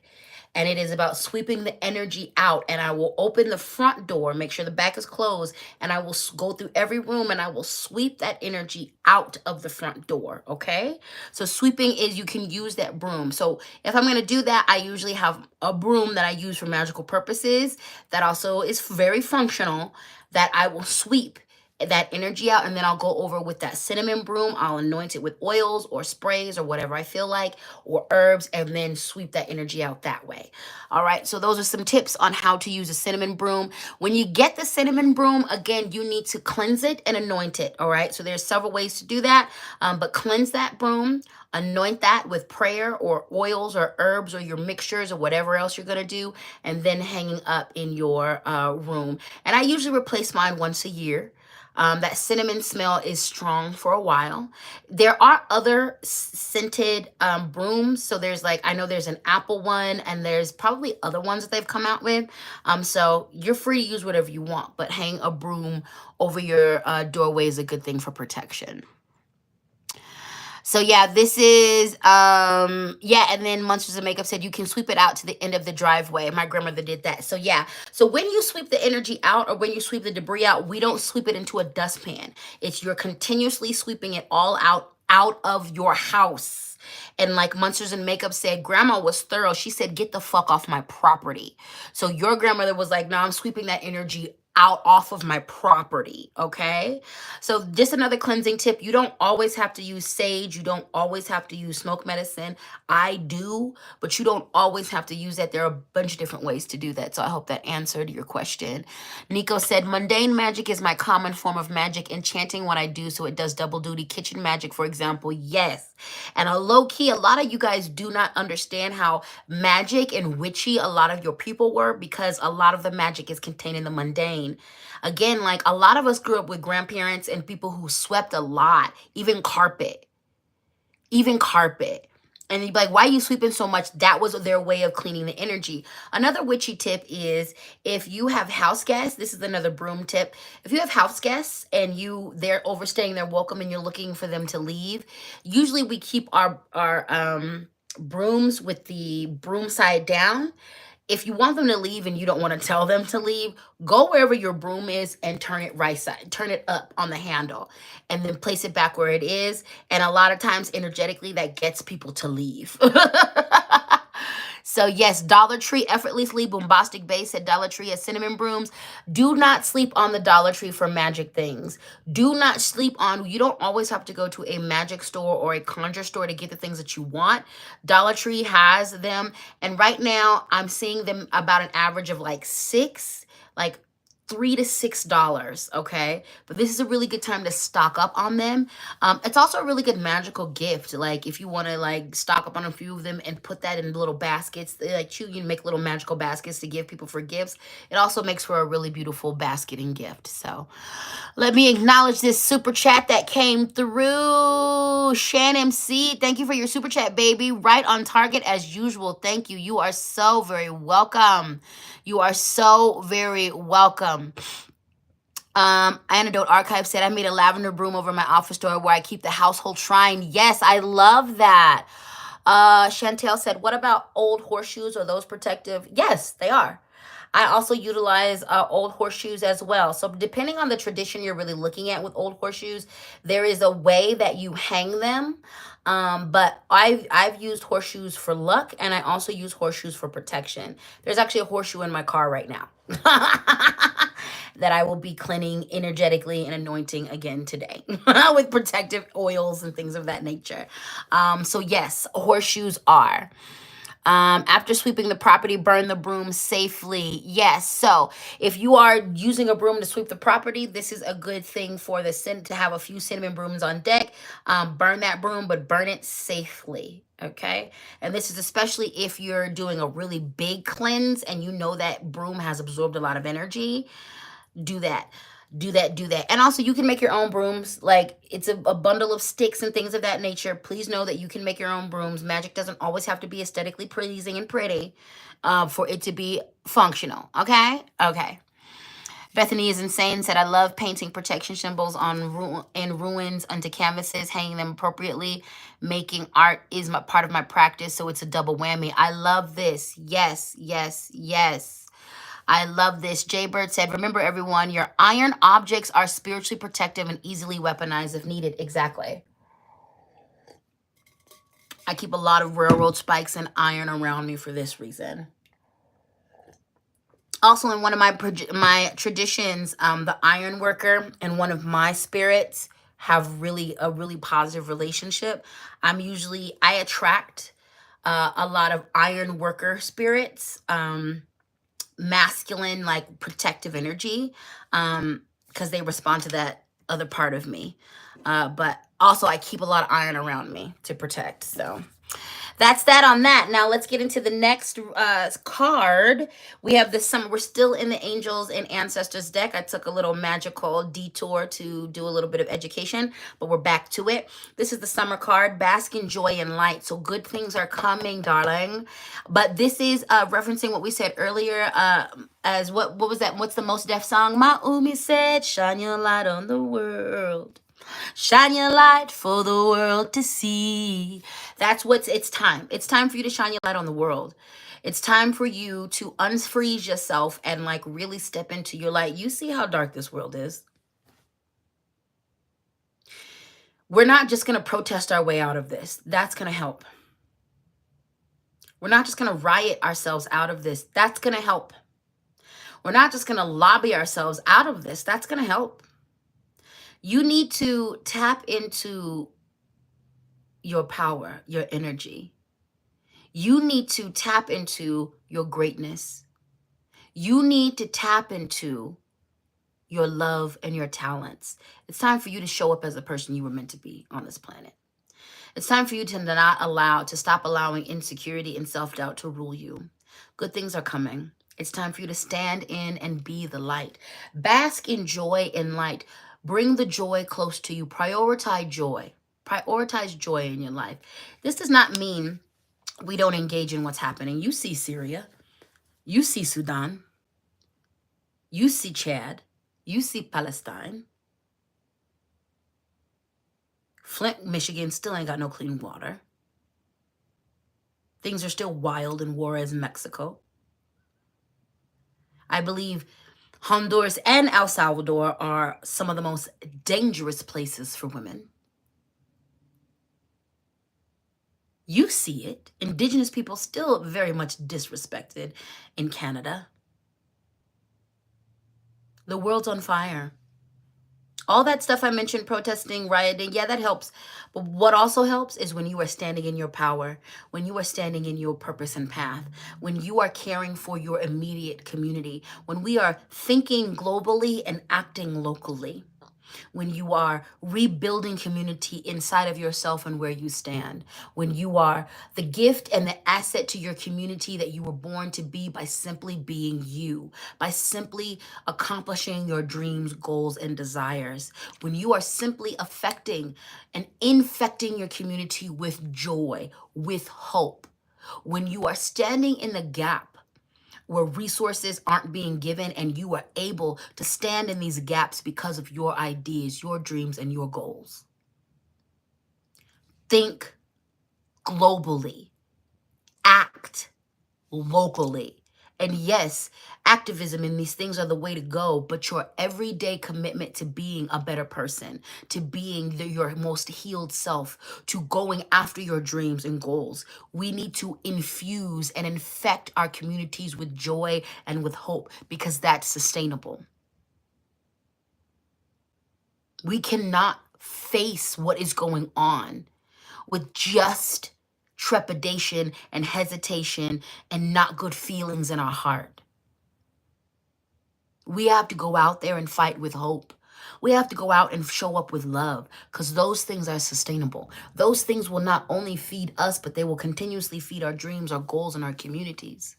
[SPEAKER 1] And it is about sweeping the energy out. And I will open the front door, make sure the back is closed, and I will go through every room and I will sweep that energy out of the front door. Okay. So sweeping is, you can use that broom. So if I'm going to do that, I usually have a broom that I use for magical purposes that also is very functional, that I will sweep that energy out, and then I'll go over with that cinnamon broom. I'll anoint it with oils or sprays or whatever I feel like, or herbs, and then sweep that energy out that way. All right, so those are some tips on how to use a cinnamon broom. When you get the cinnamon broom, again, you need to cleanse it and anoint it. All right, so there's several ways to do that, but cleanse that broom, anoint that with prayer or oils or herbs or your mixtures or whatever else you're going to do, and then hanging up in your room. And I usually replace mine once a year. That cinnamon smell is strong for a while. There are other scented brooms. So there's I know there's an apple one, and there's probably other ones that they've come out with. So you're free to use whatever you want, but hang a broom over your doorway is a good thing for protection. So yeah, this is yeah, and then Monsters of Makeup said you can sweep it out to the end of the driveway. My grandmother did that. So yeah. So when you sweep the energy out, or when you sweep the debris out, we don't sweep it into a dustpan. You're continuously sweeping it all out of your house. And like Monsters and Makeup said, grandma was thorough. She said, get the fuck off my property. So your grandmother was like, no, I'm sweeping that energy out off of my property. Okay. So just another cleansing tip. You don't always have to use sage. You don't always have to use smoke medicine. I do, but you don't always have to use that. There are a bunch of different ways to do that. So I hope that answered your question. Nico said, mundane magic is my common form of magic. Enchanting what I do, so it does double duty. Kitchen magic, for example. Yes. And a low key, a lot of you guys do not understand how magic and witchy a lot of your people were, because a lot of the magic is contained in the mundane. Again, like a lot of us grew up with grandparents and people who swept a lot, even carpet. And you'd be like, why are you sweeping so much? That was their way of cleaning the energy. Another witchy tip is, if you have house guests, this is another broom tip. If you have house guests and they're overstaying their welcome and you're looking for them to leave, usually we keep our brooms with the broom side down. If you want them to leave and you don't want to tell them to leave, go wherever your broom is and turn it right side, turn it up on the handle, and then place it back where it is. And a lot of times energetically that gets people to leave. So yes, Dollar Tree, effortlessly bombastic base at Dollar Tree as cinnamon brooms. Do not sleep on the Dollar Tree for magic things. Do not sleep on, you don't always have to go to a magic store or a conjure store to get the things that you want. Dollar Tree has them. And right now I'm seeing them about an average of $3 to $6, okay? But this is a really good time to stock up on them. It's also a really good magical gift. Like if you want to stock up on a few of them and put that in little baskets, you make little magical baskets to give people for gifts. It also makes for a really beautiful basketing gift. So let me acknowledge this super chat that came through. Shan MC, thank you for your super chat, baby. Right on target as usual. Thank you. You are so very welcome. You are so very welcome. Antidote Archive said, I made a lavender broom over my office door where I keep the household shrine. Yes, I love that. Chantel said, what about old horseshoes? Are those protective? Yes, they are. I also utilize old horseshoes as well. So depending on the tradition you're really looking at with old horseshoes, there is a way that you hang them. But I've used horseshoes for luck, and I also use horseshoes for protection. There's actually a horseshoe in my car right now that I will be cleaning energetically and anointing again today with protective oils and things of that nature. So yes, horseshoes are. After sweeping the property, burn the broom safely. Yes. So if you are using a broom to sweep the property, this is a good thing for the to have a few cinnamon brooms on deck. Burn that broom, but burn it safely. Okay. And this is especially if you're doing a really big cleanse and you know that broom has absorbed a lot of energy. Do that. Do that. And also, you can make your own brooms. Like, it's a bundle of sticks and things of that nature. Please know that you can make your own brooms. Magic doesn't always have to be aesthetically pleasing and pretty for it to be functional. Okay? Okay. Bethany is insane. Said, I love painting protection symbols on in ruins onto canvases, hanging them appropriately. Making art is part of my practice, so it's a double whammy. I love this. Yes, yes, yes. I love this. Jaybird said, remember everyone, your iron objects are spiritually protective and easily weaponized if needed. Exactly. I keep a lot of railroad spikes and iron around me for this reason. Also, in one of my traditions, the iron worker and one of my spirits have a really positive relationship. I attract a lot of iron worker spirits. Masculine, like protective energy, because they respond to that other part of me. But also, I keep a lot of iron around me to protect. So that's that on that. Now let's get into the next card. We have the summer. We're still in the Angels and Ancestors deck. I took a little magical detour to do a little bit of education, but we're back to it. This is the summer card, Bask in Joy and Light. So good things are coming, darling. But this is referencing what we said earlier, as what was that? What's the Most Def song? My Umi said, shine your light on the world. Shine your light for the world to see. It's time. It's time for you to shine your light on the world. It's time for you to unfreeze yourself and like really step into your light. You see how dark this world is. We're not just going to protest our way out of this. That's going to help. We're not just going to riot ourselves out of this. That's going to help. We're not just going to lobby ourselves out of this. That's going to help. You need to tap into your power, your energy. You need to tap into your greatness. You need to tap into your love and your talents. It's time for you to show up as the person you were meant to be on this planet. It's time for you to stop allowing insecurity and self-doubt to rule you. Good things are coming. It's time for you to stand in and be the light. Bask in joy and light. Bring the joy close to you. Prioritize joy. Prioritize joy in your life. This does not mean we don't engage in what's happening. You see Syria. You see Sudan. You see Chad. You see Palestine. Flint, Michigan still ain't got no clean water. Things are still wild and war as Mexico. I believe Honduras and El Salvador are some of the most dangerous places for women. You see it. Indigenous people still very much disrespected in Canada. The world's on fire. All that stuff I mentioned, protesting, rioting, yeah, that helps. But what also helps is when you are standing in your power, when you are standing in your purpose and path, when you are caring for your immediate community, when we are thinking globally and acting locally, when you are rebuilding community inside of yourself and where you stand, when you are the gift and the asset to your community that you were born to be by simply being you, by simply accomplishing your dreams, goals, and desires, when you are simply affecting and infecting your community with joy, with hope, when you are standing in the gap where resources aren't being given and you are able to stand in these gaps because of your ideas, your dreams, and your goals. Think globally, act locally, And yes, activism and these things are the way to go, but your everyday commitment to being a better person, to being your most healed self, to going after your dreams and goals. We need to infuse and infect our communities with joy and with hope because that's sustainable. We cannot face what is going on with just trepidation and hesitation and not good feelings in our heart. We have to go out there and fight with hope. We have to go out and show up with love because those things are sustainable. Those things will not only feed us, but they will continuously feed our dreams, our goals, and our communities.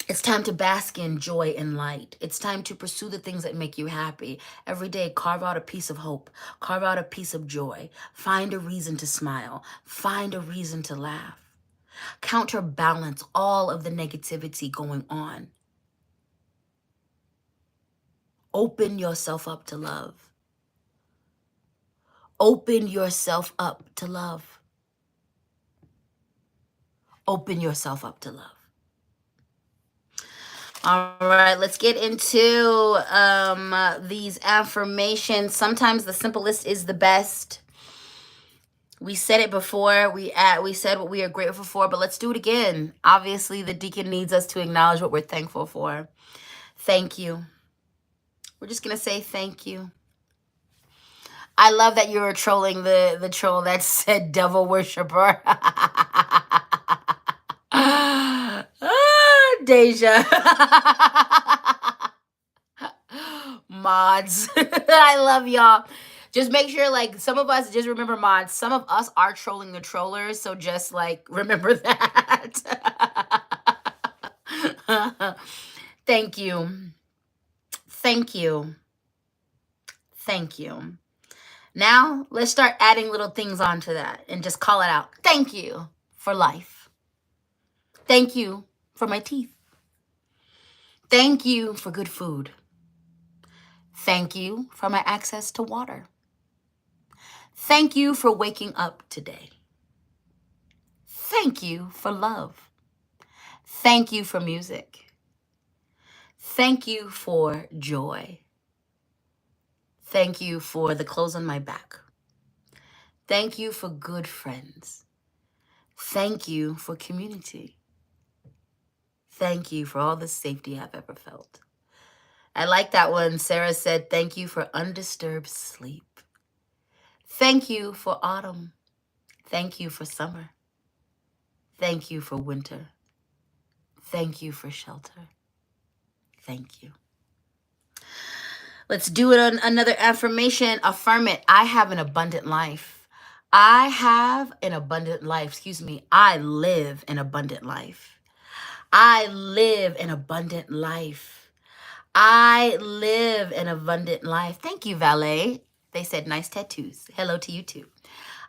[SPEAKER 1] It's time to bask in joy and light. It's time to pursue the things that make you happy. Every day, carve out a piece of hope. Carve out a piece of joy. Find a reason to smile. Find a reason to laugh. Counterbalance all of the negativity going on. Open yourself up to love. Open yourself up to love. Open yourself up to love. All right, let's get into these affirmations. Sometimes the simplest is the best. We said it before. We said what we are grateful for, but let's do it again. Obviously, the deacon needs us to acknowledge what we're thankful for. Thank you. We're just gonna say thank you. I love that you were trolling the troll that said devil worshiper. Deja. Mods. I love y'all. Just make sure, like, some of us, just remember, mods, some of us are trolling the trollers, so just, like, remember that. Thank you. Thank you. Thank you. Now, let's start adding little things onto that and just call it out. Thank you for life. Thank you for my teeth. Thank you for good food. Thank you for my access to water. Thank you for waking up today. Thank you for love. Thank you for music. Thank you for joy. Thank you for the clothes on my back. Thank you for good friends. Thank you for community. Thank you for all the safety I've ever felt. I like that one. Sarah said, thank you for undisturbed sleep. Thank you for autumn. Thank you for summer. Thank you for winter. Thank you for shelter. Thank you. Let's do it on another affirmation. Affirm it. I have an abundant life. I have an abundant life. Excuse me. I live an abundant life. I live an abundant life. I live an abundant life. Thank you, Valet. They said nice tattoos. Hello to you too.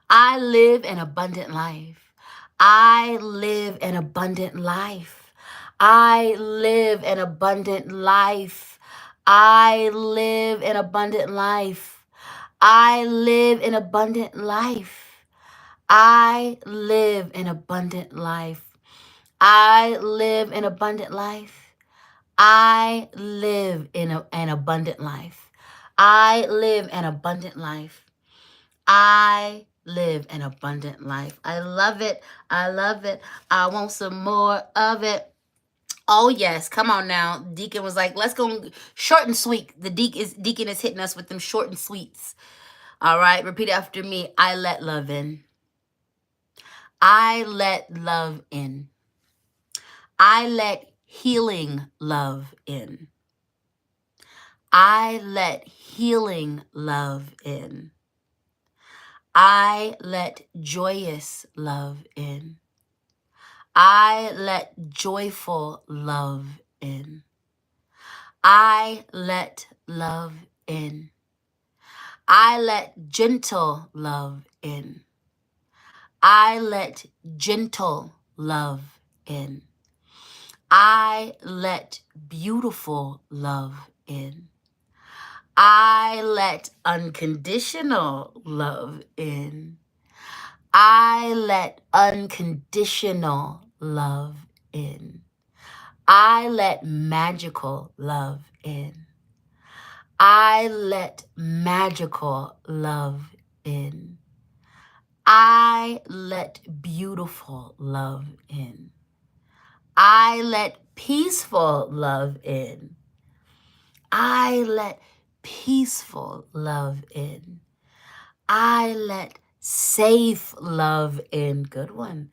[SPEAKER 1] I live an abundant life. I live an abundant life. I live an abundant life. I live an abundant life. I live an abundant life. I live an abundant life. I live an abundant life. I live in an abundant life. I live an abundant life. I live an abundant life. I love it. I love it. I want some more of it. Oh, yes. Come on now. Deacon was like, let's go short and sweet. The deacon is hitting us with them short and sweets. All right. Repeat after me. I let love in. I let love in. I let healing love in. I let healing love in. I let joyous love in. I let joyful love in. I let love in. I let gentle love in. I let gentle love in. I let beautiful love in. I let unconditional love in. I let unconditional love in. I let magical love in. I let magical love in. I let beautiful love in. I let peaceful love in. I let peaceful love in. I let safe love in. Good one.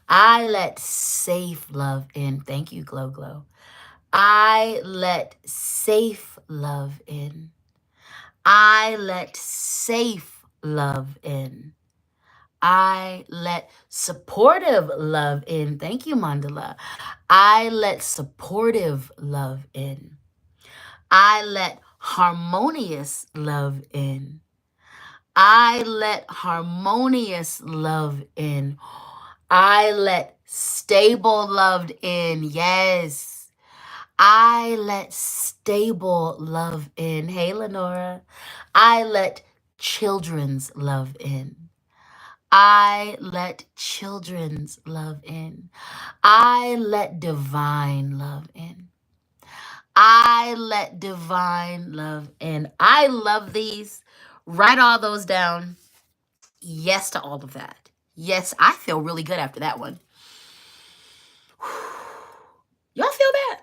[SPEAKER 1] I let safe love in. Thank you, Glow Glow. I let safe love in. I let safe love in. I let supportive love in. Thank you, Mandala. I let supportive love in. I let harmonious love in. I let harmonious love in. I let stable love in. Yes. I let stable love in. Hey, Lenora. I let children's love in. I let children's love in. I let divine love in. I let divine love in. I love these. Write all those down. Yes to all of that. Yes, I feel really good after that one. Y'all feel that?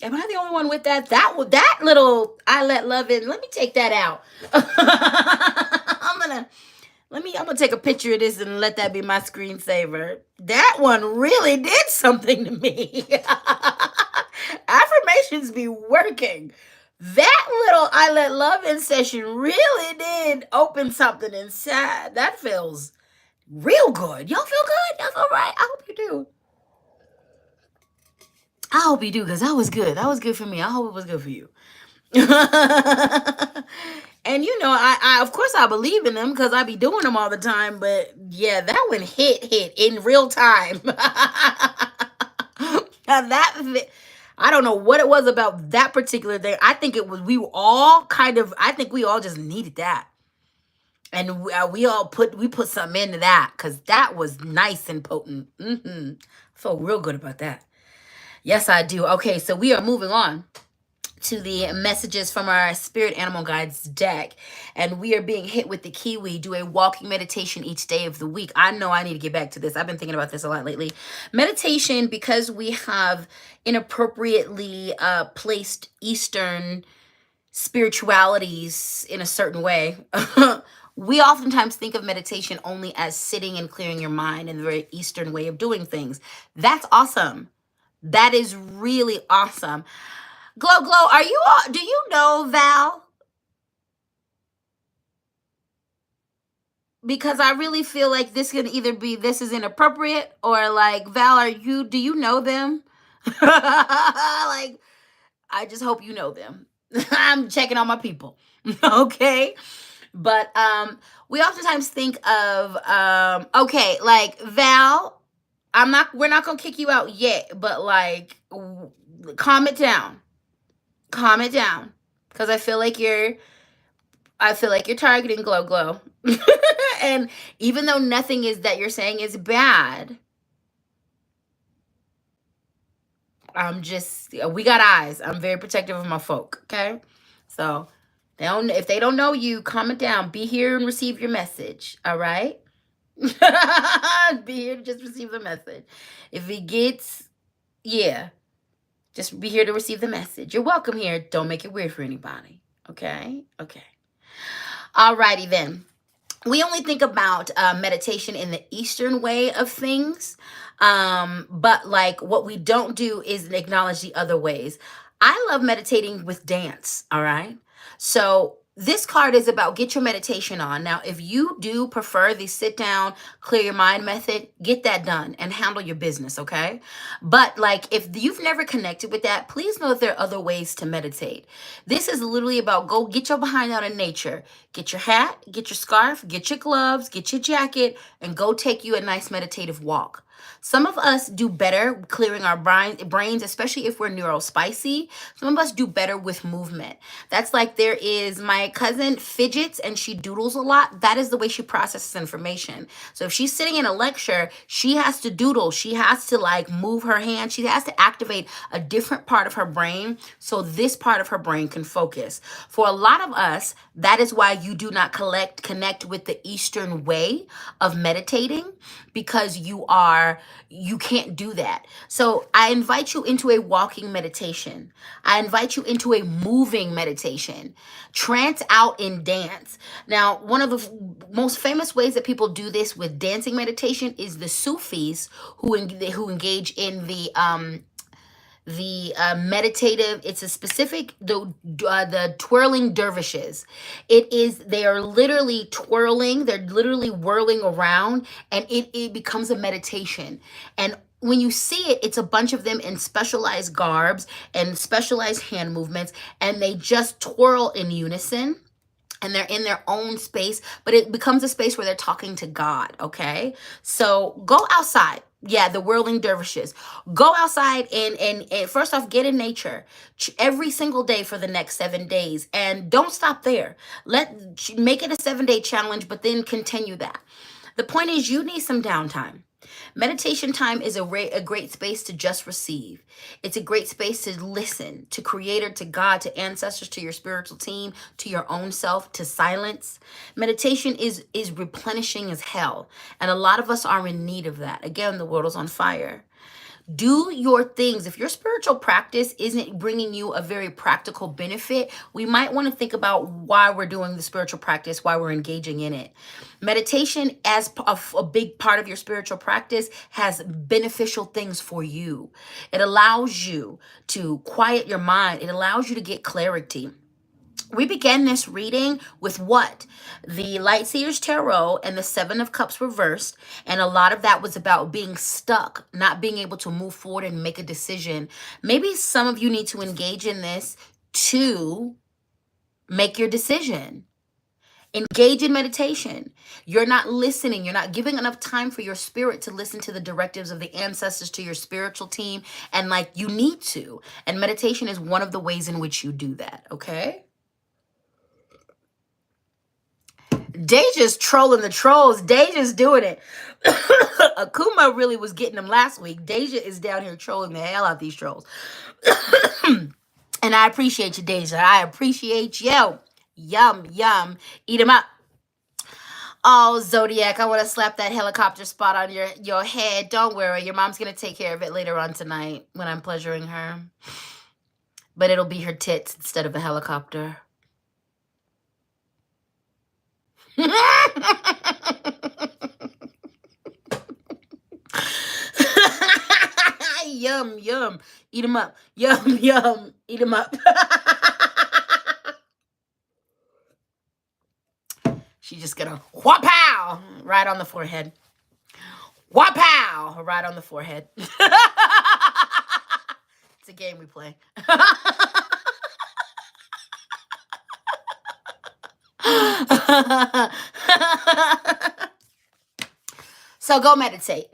[SPEAKER 1] Am I the only one with that? That little I let love in. Let me take that out. I'm gonna take a picture of this and let that be my screensaver. That one really did something to me. Affirmations be working. That little I let love in session really did open something inside. That feels real good. Y'all feel good? Y'all feel right? I hope you do. I hope you do, because that was good. That was good for me. I hope it was good for you. And you know, I of course I believe in them because I be doing them all the time. But yeah, that one hit in real time. Now I don't know what it was about that particular thing. I think it was I think we all just needed that. And we put something into that because that was nice and potent. I felt real good about that. Yes, I do. Okay, so we are moving on to the messages from our spirit animal guides deck, and we are being hit with the kiwi. Do a walking meditation each day of the week. I know I need to get back to this. I've been thinking about this a lot lately. Meditation, because we have inappropriately placed Eastern spiritualities in a certain way. We oftentimes think of meditation only as sitting and clearing your mind in the very Eastern way of doing things. That's awesome. That is really awesome. Glow, are you all, do you know, Val? Because I really feel like this can either be this is inappropriate, or like, Val, do you know them? Like, I just hope you know them. I'm checking on my people. Okay. But we oftentimes think of okay, like, Val, we're not gonna kick you out yet, but like, calm it down. Calm it down. Because I feel like you're targeting Glow. And even though nothing is that you're saying is bad, we got eyes. I'm very protective of my folk, okay? So if they don't know you, calm it down. Be here and receive your message, all right? Be here to just receive the message. If it gets, yeah, just be here to receive the message. You're welcome here. Don't make it weird for anybody, okay? Okay. Alrighty then. We only think about meditation in the Eastern way of things. But like, what we don't do is acknowledge the other ways. I love meditating with dance. All right. So this card is about get your meditation on. Now, if you do prefer the sit down, clear your mind method, get that done and handle your business. Okay. But like, if you've never connected with that, please know that there are other ways to meditate. This is literally about go get your behind out in nature. Get your hat, get your scarf, get your gloves, get your jacket, and go take you a nice meditative walk. Some of us do better clearing our brains, especially if we're neurospicy. Some of us do better with movement. That's like there is my cousin fidgets and she doodles a lot. That is the way she processes information. So if she's sitting in a lecture, she has to doodle. She has to like move her hand. She has to activate a different part of her brain so this part of her brain can focus. For a lot of us, that is why you do not connect with the Eastern way of meditating, because you can't do that. So I invite you into a walking meditation. I invite you into a moving meditation. Trance out in dance. Now, one of the most famous ways that people do this with dancing meditation is the Sufis who engage in the meditative. It's a specific the twirling dervishes. They are literally twirling, they're literally whirling around, and it becomes a meditation. And when you see it, it's a bunch of them in specialized garbs and specialized hand movements, and they just twirl in unison, and they're in their own space, but it becomes a space where they're talking to God, okay? So go outside. Yeah, the whirling dervishes. Go outside and first off, get in nature every single day for the next 7 days. And don't stop there. Make it a 7-day challenge, but then continue that. The point is, you need some downtime. Meditation time is a great space to just receive. It's a great space to listen to Creator, to God, to ancestors, to your spiritual team, to your own self, to silence. Meditation is replenishing as hell. And a lot of us are in need of that. Again, the world is on fire. Do your things. If your spiritual practice isn't bringing you a very practical benefit, we might want to think about why we're doing the spiritual practice, why we're engaging in it. Meditation, as a big part of your spiritual practice, has beneficial things for you. It allows you to quiet your mind. It allows you to get clarity. We began this reading with what? The Lightseer's Tarot and the Seven of Cups reversed. And a lot of that was about being stuck, not being able to move forward and make a decision. Maybe some of you need to engage in this to make your decision. Engage in meditation. You're not listening. You're not giving enough time for your spirit to listen to the directives of the ancestors, to your spiritual team. And like you need to. And meditation is one of the ways in which you do that. Okay? Deja's trolling the trolls. Deja's doing it. Akuma really was getting them last week. Deja is down here trolling the hell out of these trolls. And I appreciate you, Deja. I appreciate you. Yum, yum. Eat them up. Oh, Zodiac, I want to slap that helicopter spot on your head. Don't worry. Your mom's going to take care of it later on tonight when I'm pleasuring her. But it'll be her tits instead of a helicopter. Yum, yum. Eat them up. Yum, yum. Eat them up. She's just gonna wha-pow right on the forehead. Wha-pow right on the forehead. It's a game we play. So go meditate.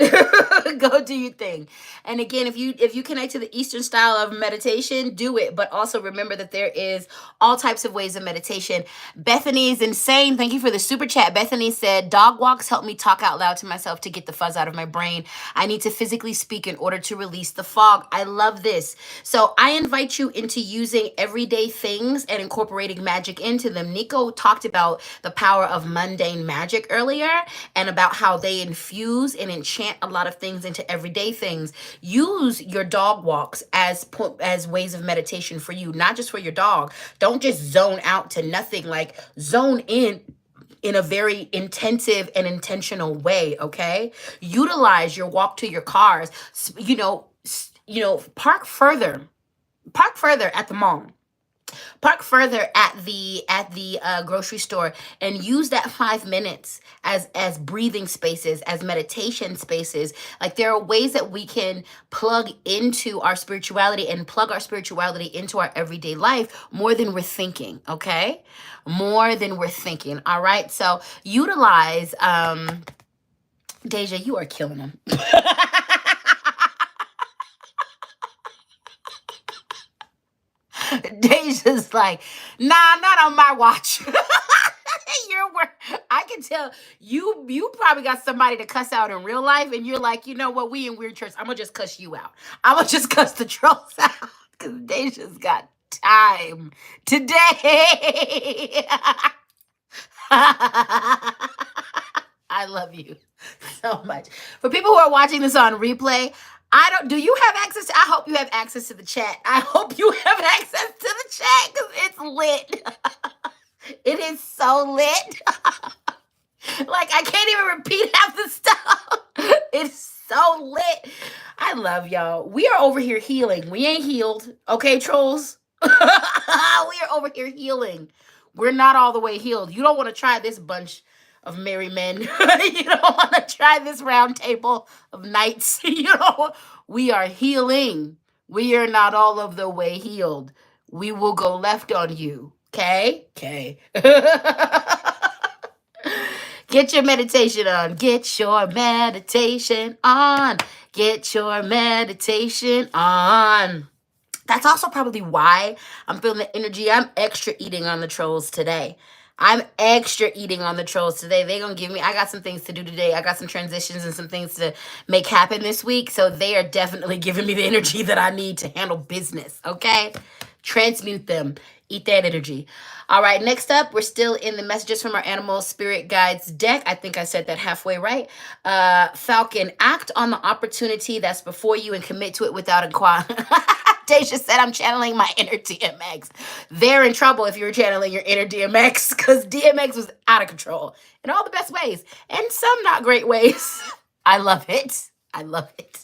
[SPEAKER 1] Go do your thing. And again, if you connect to the Eastern style of meditation, do it. But also remember that there is all types of ways of meditation. Bethany is insane. Thank you for the super chat. Bethany said, dog walks help me talk out loud to myself to get the fuzz out of my brain. I need to physically speak in order to release the fog. I love this. So I invite you into using everyday things and incorporating magic into them. Nico talked about the power of mundane magic earlier and about how they infuse and enchant a lot of things into everyday things. Use your dog walks as ways of meditation for you, not just for your dog. Don't just zone out to nothing. Like zone in a very intensive and intentional way. Okay, utilize your walk to your cars. Park further at the mall. Park further at the grocery store and use that 5 minutes as breathing spaces, as meditation spaces. Like there are ways that we can plug into our spirituality and plug our spirituality into our everyday life more than we're thinking, okay? More than we're thinking, all right? So utilize Deja, you are killing them. Deja's like, nah, not on my watch. I can tell you probably got somebody to cuss out in real life, and you're like, you know what, we in weird church. I'm gonna just cuss you out. I'm gonna just cuss the trolls out. Because Deja's got time today. I love you so much. For people who are watching this on replay, do you have access to, I hope you have access to the chat. I hope you have access to the chat because it's lit. It is so lit. Like, I can't even repeat half the stuff. It's so lit. I love y'all. We are over here healing. We ain't healed. Okay, trolls? We are over here healing. We're not all the way healed. You don't want to try this bunch of merry men. You don't want to try this round table of knights. We are healing. We are not all of the way healed. We will go left on you. Okay? Okay. Get your meditation on. Get your meditation on. Get your meditation on. That's also probably why I'm feeling the energy. I'm extra eating on the trolls today. I'm extra eating on the trolls today. They're going to give me, I got some things to do today. I got some transitions and some things to make happen this week. So they are definitely giving me the energy that I need to handle business. Okay? Transmute them. Eat that energy. All right, next up, we're still in the messages from our animal spirit guides deck. I think I said that halfway right. Falcon, act on the opportunity that's before you and commit to it without inquiry. Tasha said, I'm channeling my inner DMX. They're in trouble if you're channeling your inner DMX because DMX was out of control in all the best ways and some not great ways. I love it. I love it.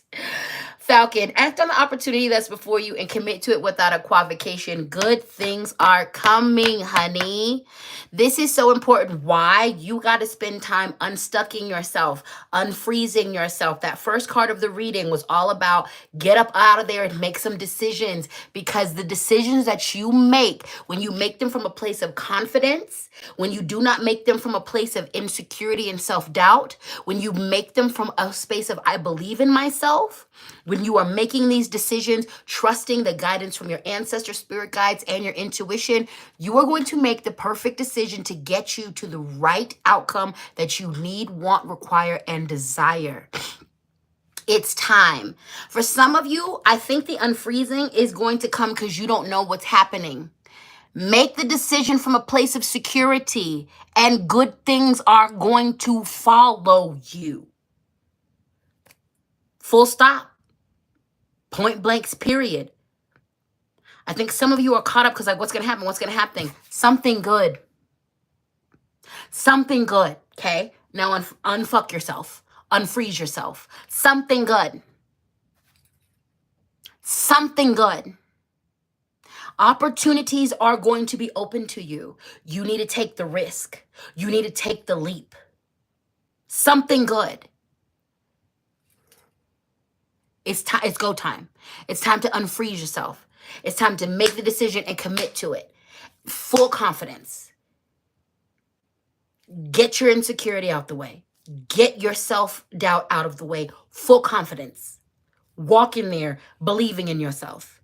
[SPEAKER 1] Falcon, act on the opportunity that's before you and commit to it without equivocation. Good things are coming, honey. This is so important. Why? You got to spend time unstucking yourself, unfreezing yourself. That first card of the reading was all about get up out of there and make some decisions, because the decisions that you make, when you make them from a place of confidence, when you do not make them from a place of insecurity and self-doubt, when you make them from a space of I believe in myself, when you are making these decisions, trusting the guidance from your ancestor spirit guides and your intuition, you are going to make the perfect decision to get you to the right outcome that you need, want, require, and desire. It's time. For some of you, I think the unfreezing is going to come because you don't know what's happening. Make the decision from a place of security, and good things are going to follow you. Full stop. Point blanks, period. I think some of you are caught up because like, what's going to happen? What's going to happen? Something good. Something good, okay? Now unfuck yourself. Unfreeze yourself. Something good. Something good. Opportunities are going to be open to you. You need to take the risk. You need to take the leap. Something good. It's time. It's go time. It's time to unfreeze yourself. It's time to make the decision and commit to it. Full confidence. Get your insecurity out the way. Get your self-doubt out of the way. Full confidence. Walk in there believing in yourself.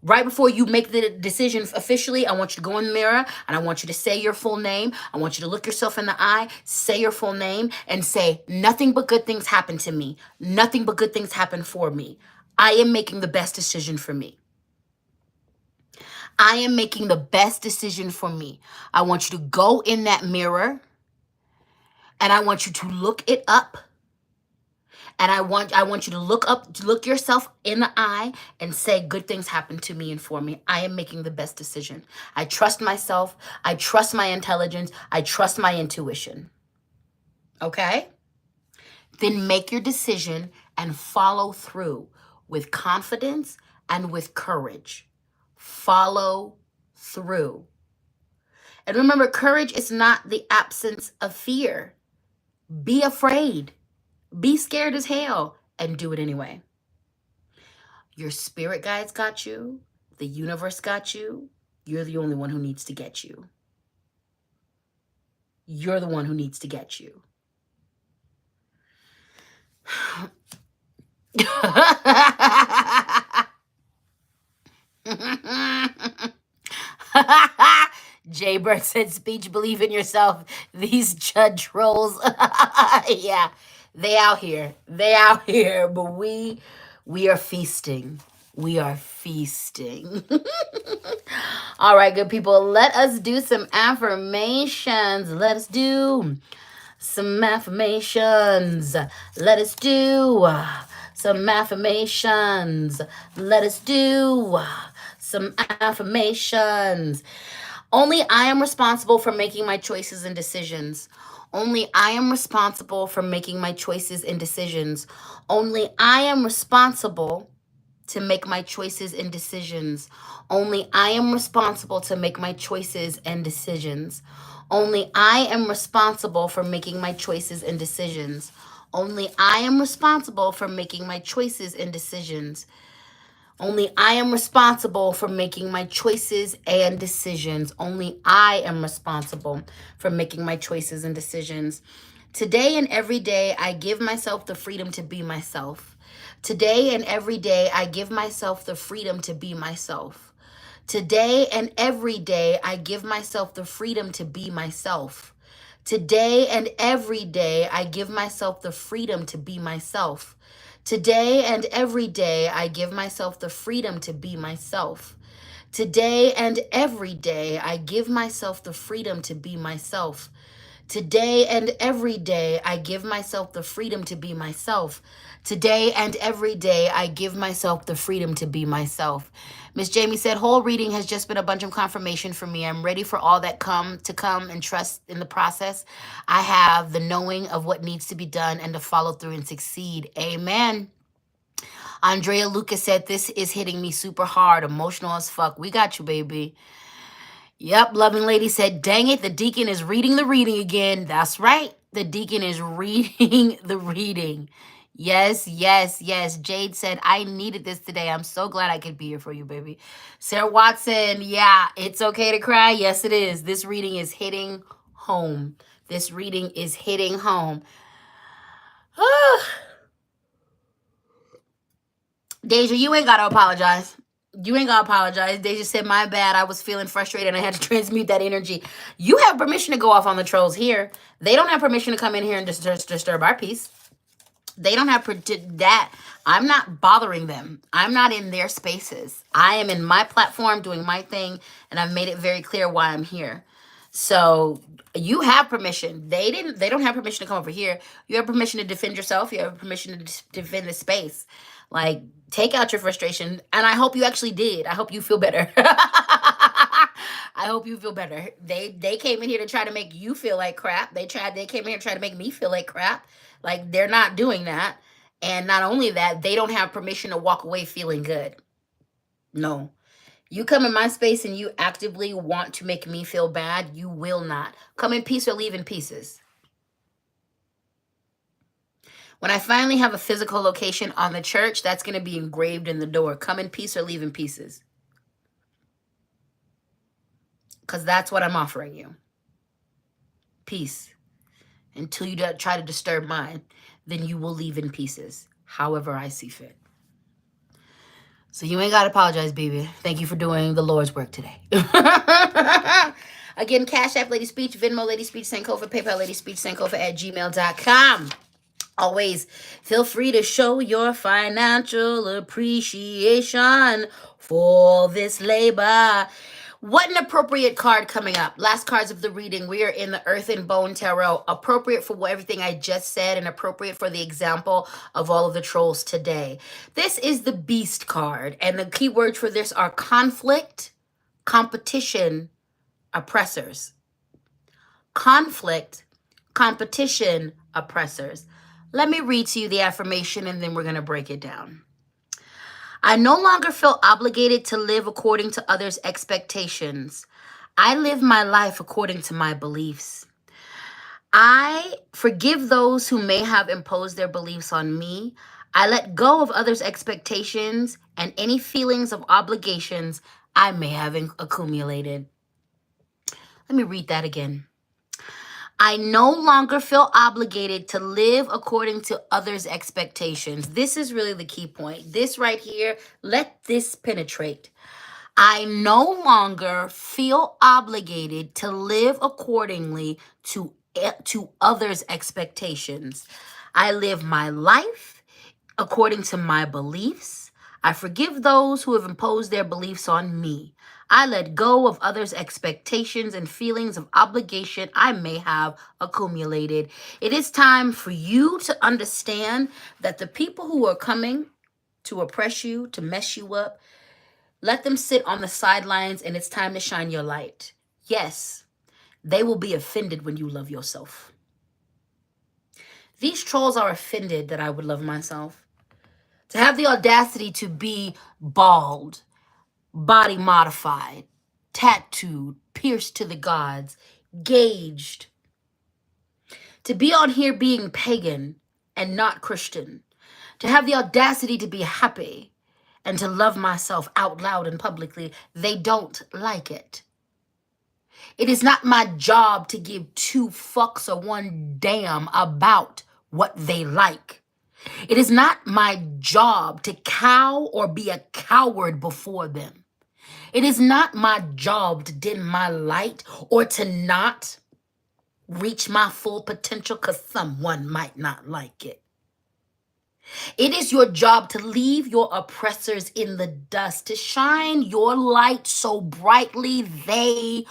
[SPEAKER 1] Right before you make the decision officially, I want you to go in the mirror and I want you to say your full name. I want you to look yourself in the eye, say your full name, and say, nothing but good things happen to me. Nothing but good things happen for me. I am making the best decision for me. I am making the best decision for me. I want you to go in that mirror and I want you to look it up. And I want you to look yourself in the eye and say, good things happen to me and for me. I am making the best decision. I trust myself. I trust my intelligence. I trust my intuition. Okay? Then make your decision and follow through with confidence and with courage. Follow through. And remember, courage is not the absence of fear. Be afraid. Be scared as hell and do it anyway. Your spirit guides got you. The universe got you. You're the only one who needs to get you. You're the one who needs to get you. Jaybird said, "Speech, believe in yourself." These judge trolls, yeah, they out here. They out here, but we are feasting. We are feasting. All right, good people. Let us do some affirmations. Let us do some affirmations. Let us do some affirmations. Let us do some affirmations. Only I am responsible for making my choices and decisions. Only I am responsible for making my choices and decisions. Only I am responsible to make my choices and decisions. Only I am responsible to make my choices and decisions. Only I am responsible for making my choices and decisions. Only I am responsible for making my choices and decisions. Only I am responsible for making my choices and decisions. Only I am responsible for making my choices and decisions. Today and every day, I give myself the freedom to be myself. Today and every day, I give myself the freedom to be myself. Today and every day, I give myself the freedom to be myself. Today and every day, I give myself the freedom to be myself. Today and every day, I give myself the freedom to be myself. Today and every day, I give myself the freedom to be myself. Today and every day, I give myself the freedom to be myself. Today and every day, I give myself the freedom to be myself. Miss Jamie said, whole reading has just been a bunch of confirmation for me. I'm ready for all that to come and trust in the process. I have the knowing of what needs to be done and to follow through and succeed. Amen. Andrea Lucas said, this is hitting me super hard, emotional as fuck. We got you, baby. Yep, loving lady said, dang it, the deacon is reading the reading again. That's right. The deacon is reading the reading. Yes, yes, yes. Jade said, I needed this today. I'm so glad I could be here for you, baby. Sarah Watson, yeah, it's okay to cry. Yes, it is. This reading is hitting home. This reading is hitting home. Deja, you ain't got to apologize. You ain't gotta apologize. Deja said, my bad. I was feeling frustrated and I had to transmute that energy. You have permission to go off on the trolls here. They don't have permission to come in here and disturb our peace. They don't have that. I'm not bothering them. I'm not in their spaces. I am in my platform doing my thing, and I've made it very clear why I'm here. So you have permission. They don't have permission to come over here. You have permission to defend yourself. You have permission to defend the space. Like, take out your frustration. And I hope you actually did. I hope you feel better. I hope you feel better. They came in here to try to make you feel like crap. They came in here to try to make me feel like crap. Like, they're not doing that. And not only that, they don't have permission to walk away feeling good. No. You come in my space and you actively want to make me feel bad, you will not. Come in peace or leave in pieces. When I finally have a physical location on the church, that's going to be engraved in the door. Come in peace or leave in pieces. Because that's what I'm offering you. Peace. Until you try to disturb mine, then you will leave in pieces, however I see fit. So you ain't got to apologize, baby. Thank you for doing the Lord's work today. Again, Cash App, LadySpeech, Venmo, LadySpeech, Sankofa, PayPal, LadySpeech, Sankofa at gmail.com. Always feel free to show your financial appreciation for this labor. What an appropriate card coming up. Last cards of the reading. We are in the Earth and Bone Tarot. Appropriate for everything I just said and appropriate for the example of all of the trolls today. This is the Beast card. And the key words for this are conflict, competition, oppressors. Conflict, competition, oppressors. Let me read to you the affirmation and then we're going to break it down. I no longer feel obligated to live according to others' expectations. I live my life according to my beliefs. I forgive those who may have imposed their beliefs on me. I let go of others' expectations and any feelings of obligations I may have accumulated. Let me read that again. I no longer feel obligated to live according to others' expectations. This is really the key point. This right here, let this penetrate. I no longer feel obligated to live accordingly to others' expectations. I live my life according to my beliefs. I forgive those who have imposed their beliefs on me. I let go of others' expectations and feelings of obligation I may have accumulated. It is time for you to understand that the people who are coming to oppress you, to mess you up, let them sit on the sidelines, and it's time to shine your light. Yes, they will be offended when you love yourself. These trolls are offended that I would love myself. To have the audacity to be bald, body modified, tattooed, pierced to the gods, gauged. To be on here being pagan and not Christian. To have the audacity to be happy and to love myself out loud and publicly, they don't like it. It is not my job to give two fucks or one damn about what they like. It is not my job to cow or be a coward before them. It is not my job to dim my light or to not reach my full potential because someone might not like it. It is your job to leave your oppressors in the dust, to shine your light so brightly they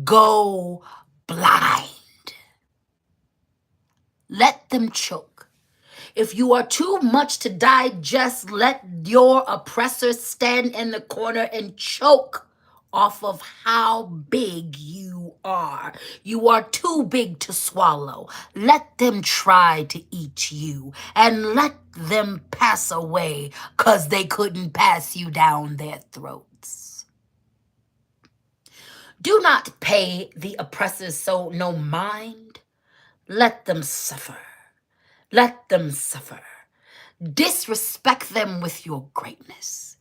[SPEAKER 1] go blind. Let them choke. If you are too much to digest, let your oppressors stand in the corner and choke off of how big you are. You are too big to swallow. Let them try to eat you and let them pass away because they couldn't pass you down their throats. Do not pay the oppressors so no mind. Let them suffer. Let them suffer. Disrespect them with your greatness.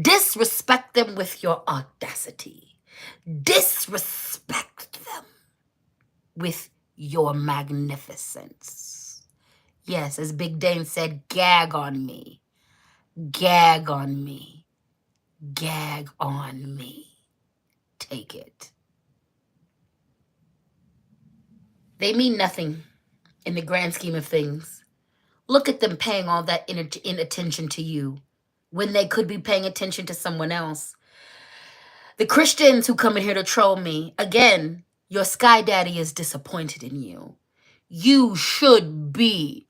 [SPEAKER 1] Disrespect them with your audacity. Disrespect them with your magnificence. Yes, as Big Dane said, gag on me. Gag on me. Gag on me. Take it. They mean nothing in the grand scheme of things. Look at them paying all that inattention to you when they could be paying attention to someone else. The Christians who come in here to troll me, again, your sky daddy is disappointed in you. You should be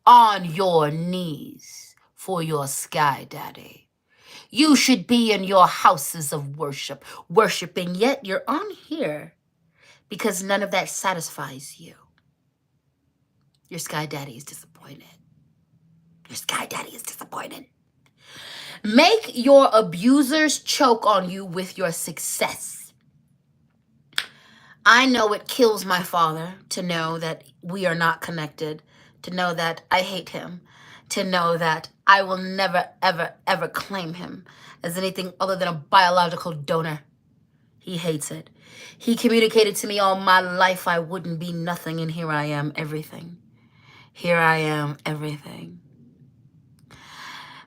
[SPEAKER 1] on your knees for your sky daddy. You should be in your houses of worship, worshiping, yet you're on here because none of that satisfies you. Your sky daddy is disappointed. Your sky daddy is disappointed. Make your abusers choke on you with your success. I know it kills my father to know that we are not connected, to know that I hate him, to know that I will never, ever, ever claim him as anything other than a biological donor. He hates it. He communicated to me all my life I wouldn't be nothing, and here I am, everything. Here I am, everything.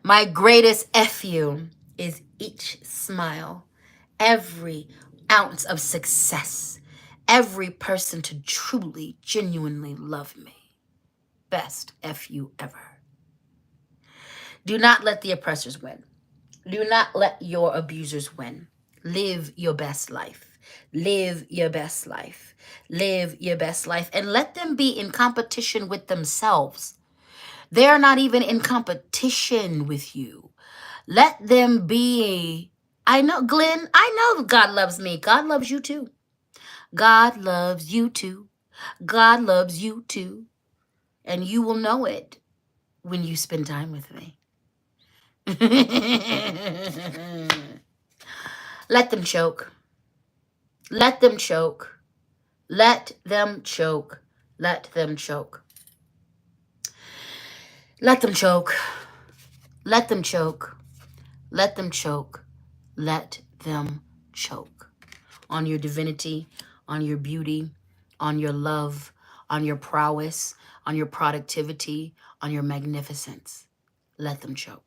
[SPEAKER 1] My greatest FU is each smile, every ounce of success, every person to truly, genuinely love me. Best FU ever. Do not let the oppressors win. Do not let your abusers win. Live your best life. Live your best life. Live your best life. And let them be in competition with themselves. They are not even in competition with you. Let them be. I know, Glenn, I know God loves me. God loves you too. God loves you too. God loves you too. And you will know it when you spend time with me. Let them choke. Let them choke. Let them choke. Let them choke. Let them choke. Let them choke. Let them choke. Let them choke. On your divinity, on your beauty, on your love, on your prowess, on your productivity, on your magnificence. Let them choke.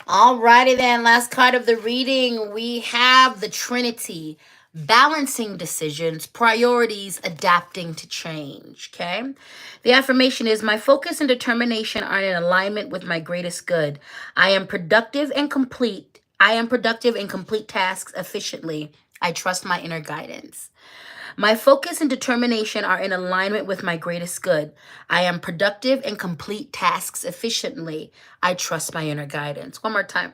[SPEAKER 1] Alrighty then, last card of the reading, we have the Trinity. Balancing decisions, priorities, adapting to change. Okay. The affirmation is my focus and determination are in alignment with my greatest good. I am productive and complete. I am productive and complete tasks efficiently. I trust my inner guidance. My focus and determination are in alignment with my greatest good. I am productive and complete tasks efficiently. I trust my inner guidance. One more time.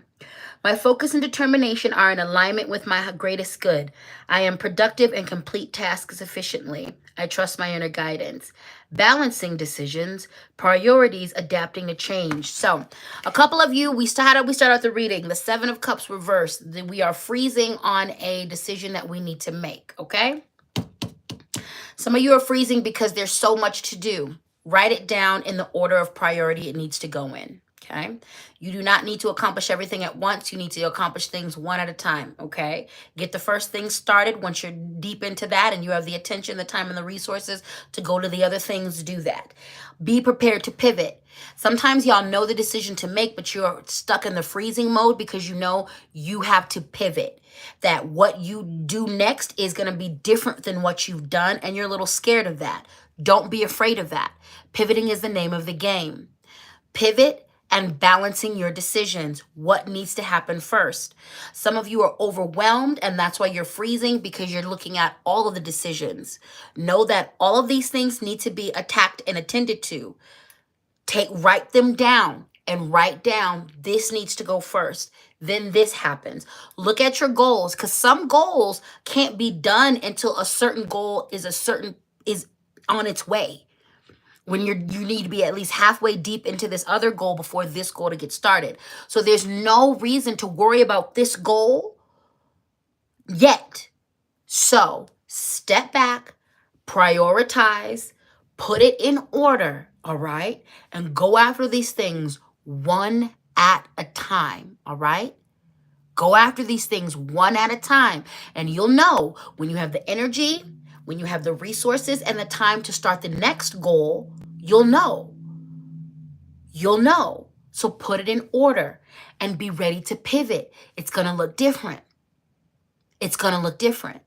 [SPEAKER 1] My focus and determination are in alignment with my greatest good. I am productive and complete tasks efficiently. I trust my inner guidance. Balancing decisions, priorities, adapting to change. So, a couple of you, we start out the reading, the Seven of Cups reversed. We are freezing on a decision that we need to make, okay? Some of you are freezing because there's so much to do. Write it down in the order of priority it needs to go in. Okay. You do not need to accomplish everything at once. You need to accomplish things one at a time. Okay. Get the first thing started. Once you're deep into that and you have the attention, the time, and the resources to go to the other things, do that. Be prepared to pivot. Sometimes y'all know the decision to make, but you're stuck in the freezing mode because you know you have to pivot. That what you do next is going to be different than what you've done, and you're a little scared of that. Don't be afraid of that. Pivoting is the name of the game. Pivot and balancing your decisions. What needs to happen first? Some of you are overwhelmed, and that's why you're freezing, because you're looking at all of the decisions. Know that all of these things need to be attacked and attended to. Write them down and write down this needs to go first. Then this happens. Look at your goals, because some goals can't be done until a certain goal is on its way. When you need to be at least halfway deep into this other goal before this goal to get started. So there's no reason to worry about this goal yet. So step back, prioritize, put it in order, all right? And go after these things one at a time, all right? Go after these things one at a time. And you'll know when you have the energy, when you have the resources and the time to start the next goal, you'll know. You'll know. So put it in order and be ready to pivot. It's going to look different. It's going to look different.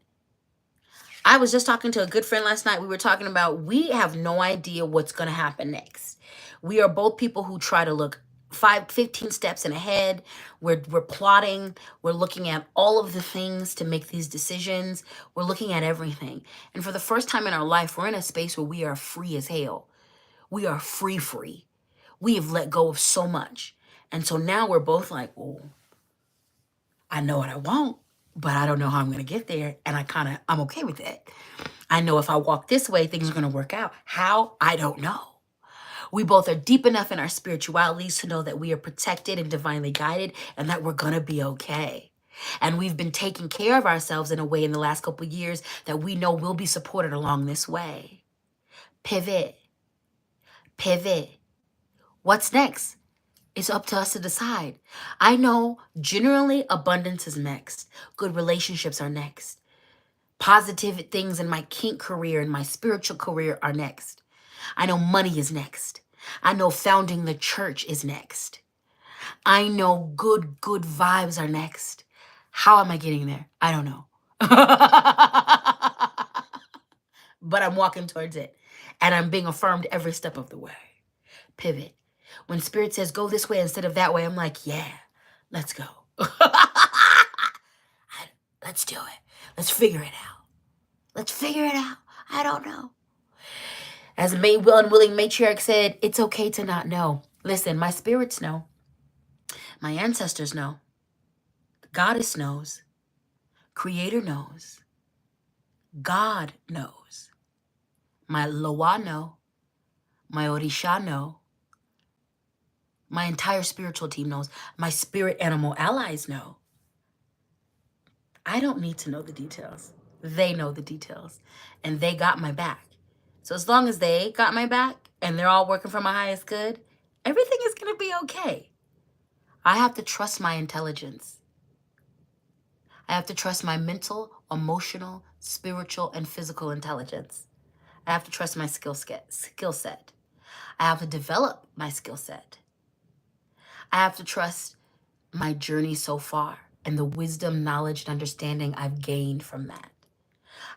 [SPEAKER 1] I was just talking to a good friend last night. We were talking about we have no idea what's going to happen next. We are both people who try to look 15 steps in ahead. We're plotting. We're looking at all of the things to make these decisions. We're looking at everything. And for the first time in our life, we're in a space where we are free as hell. We are free. We have let go of so much. And so now we're both like, well, I know what I want, but I don't know how I'm going to get there. And I'm okay with it. I know if I walk this way, things are going to work out. How? I don't know. We both are deep enough in our spiritualities to know that we are protected and divinely guided and that we're going to be okay. And we've been taking care of ourselves in a way in the last couple of years that we know we'll be supported along this way. Pivot. What's next? It's up to us to decide. I know generally abundance is next. Good relationships are next. Positive things in my kink career and my spiritual career are next. I know money is next. I know founding the church is next. I know good vibes are next. How am I getting there? I don't know. But I'm walking towards it. And I'm being affirmed every step of the way. Pivot. When Spirit says go this way instead of that way, I'm like, yeah, let's go. Let's do it. Let's figure it out. I don't know. As a unwilling matriarch said, it's okay to not know. Listen, my spirits know. My ancestors know. The goddess knows. Creator knows. God knows. My Loa know. My Orisha know. My entire spiritual team knows. My spirit animal allies know. I don't need to know the details. They know the details. And they got my back. So as long as they got my back and they're all working for my highest good, everything is going to be okay. I have to trust my intelligence. I have to trust my mental, emotional, spiritual, and physical intelligence. I have to trust my skill set. I have to develop my skill set. I have to trust my journey so far and the wisdom, knowledge, and understanding I've gained from that.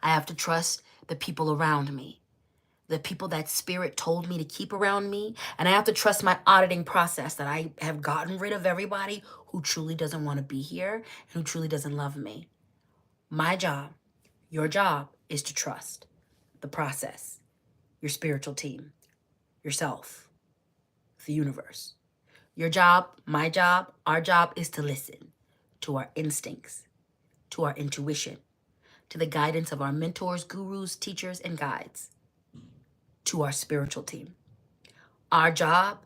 [SPEAKER 1] I have to trust the people around me, the people that spirit told me to keep around me. And I have to trust my auditing process, that I have gotten rid of everybody who truly doesn't want to be here and who truly doesn't love me. My job, your job, is to trust the process, your spiritual team, yourself, the universe. Your job, my job, our job is to listen to our instincts, to our intuition, to the guidance of our mentors, gurus, teachers, and guides, to our spiritual team. Our job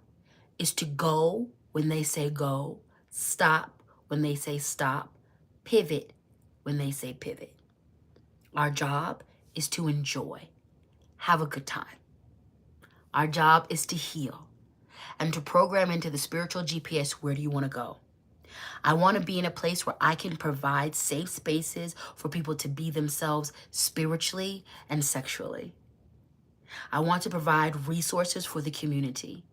[SPEAKER 1] is to go when they say go, stop when they say stop, pivot when they say pivot. Our job is to enjoy, have a good time. Our job is to heal and to program into the spiritual GPS, where do you want to go? I want to be in a place where I can provide safe spaces for people to be themselves spiritually and sexually. I want to provide resources for the community.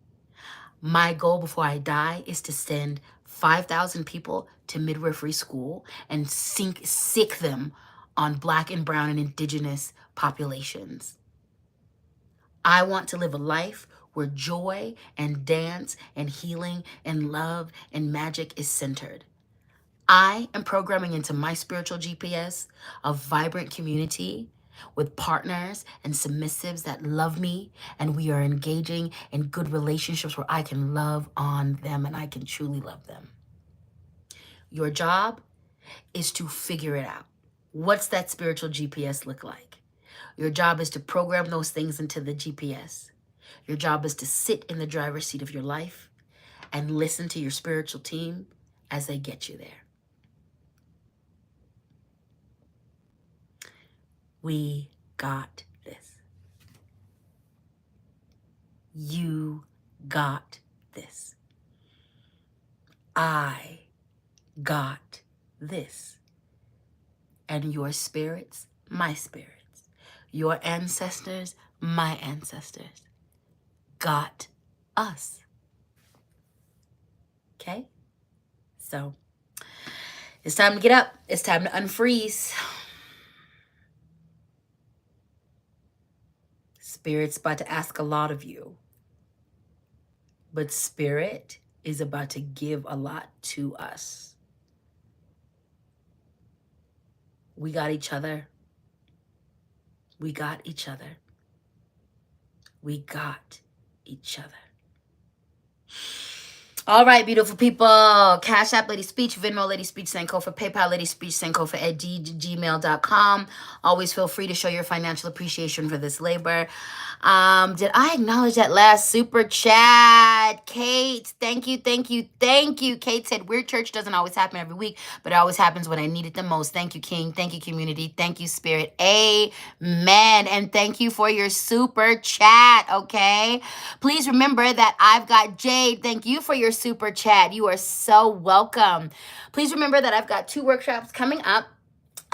[SPEAKER 1] My goal before I die is to send 5,000 people to midwifery school and sick them on Black and brown and indigenous populations. I want to live a life where joy and dance and healing and love and magic is centered. I am programming into my spiritual GPS a vibrant community with partners and submissives that love me, and we are engaging in good relationships where I can love on them and I can truly love them. Your job is to figure it out. What's that spiritual GPS look like? Your job is to program those things into the GPS. Your job is to sit in the driver's seat of your life and listen to your spiritual team as they get you there. We got this. You got this. I got this. And your spirits, my spirits. Your ancestors, my ancestors. Got us. Okay? So, it's time to get up. It's time to unfreeze. Spirit's about to ask a lot of you. But Spirit is about to give a lot to us. We got each other. We got each other. We got each other. All right, beautiful people. Cash App, LadySpeech, Venmo, LadySpeech, Sankofa, PayPal, LadySpeech, Sankofa at gmail.com. Always feel free to show your financial appreciation for this labor. Did I acknowledge that last super chat? Kate, thank you, thank you, thank you. Kate said, Weird Church doesn't always happen every week, but it always happens when I need it the most. Thank you, King. Thank you, community. Thank you, Spirit. Amen. And thank you for your super chat, okay? Please remember that I've got Jade. Thank you for your super chat. You are so welcome. Please remember that I've got 2 workshops coming up.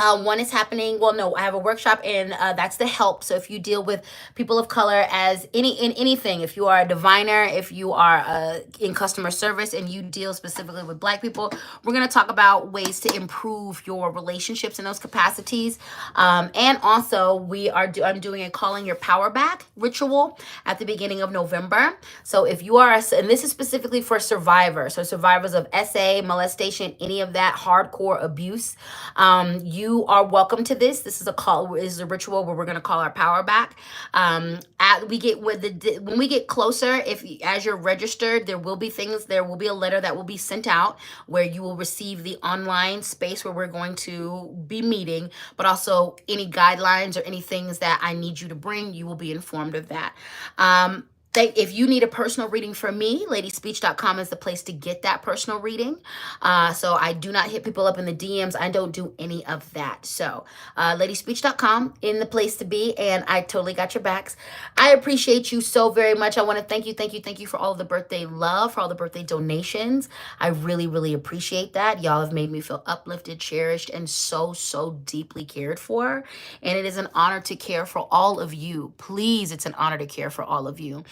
[SPEAKER 1] One is happening, I have a workshop and that's the help. So if you deal with people of color as in anything, if you are a diviner, if you are in customer service and you deal specifically with Black people, we're going to talk about ways to improve your relationships in those capacities. And also I'm doing a Calling Your Power Back ritual at the beginning of November. So if you are, and this is specifically for survivors, so survivors of SA, molestation, any of that hardcore abuse, you are welcome to this. This is a ritual where we're going to call our power back. When we get closer, as you're registered, there will be a letter that will be sent out where you will receive the online space where we're going to be meeting, but also any guidelines or any things that I need you to bring, you will be informed of that. if you need a personal reading from me, LadySpeech.com is the place to get that personal reading. So I do not hit people up in the DMs. I don't do any of that. So LadySpeech.com in the place to be, and I totally got your backs. I appreciate you so very much. I want to thank you for all the birthday love, for all the birthday donations. I really, really appreciate that. Y'all have made me feel uplifted, cherished, and so, so deeply cared for. And it is an honor to care for all of you. Please, it's an honor to care for all of you.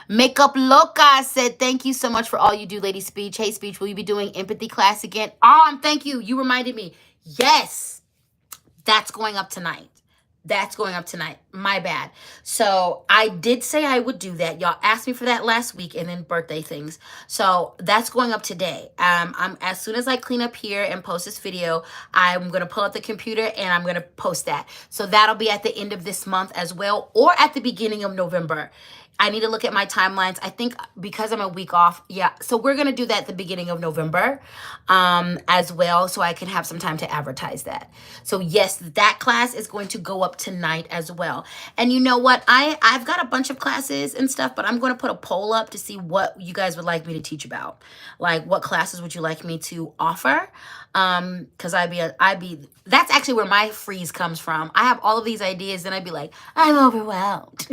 [SPEAKER 1] Makeup Loca said, thank you so much for all you do, Lady Speech. Hey, Speech, will you be doing empathy class again? Thank you. You reminded me. Yes, that's going up tonight. That's going up tonight. My bad. So I did say I would do that. Y'all asked me for that last week, and then birthday things. So that's going up today. I'm as soon as I clean up here and post this video, I'm gonna pull up the computer and I'm gonna post that. So that'll be at the end of this month as well, or at the beginning of November. I need to look at my timelines. I think because I'm a week off. Yeah. So we're going to do that at the beginning of November as well. So I can have some time to advertise that. So yes, that class is going to go up tonight as well. And you know what? I've got a bunch of classes and stuff, but I'm going to put a poll up to see what you guys would like me to teach about. Like, what classes would you like me to offer? Cause that's actually where my freeze comes from. I have all of these ideas and I'd be like, I'm overwhelmed.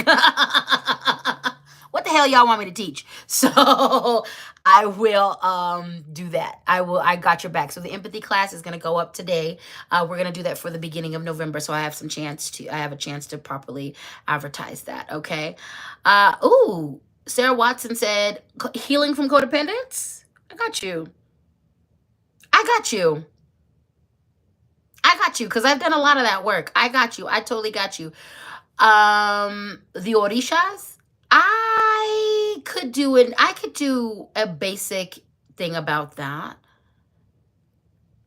[SPEAKER 1] What the hell y'all want me to teach? So I will do that. I got your back. So the empathy class is going to go up today. We're going to do that for the beginning of November. So I have a chance to properly advertise that. Okay. Sarah Watson said, healing from codependence. I got you. Because I've done a lot of that work. I got you. I totally got you. The orishas, I could do a basic thing about that.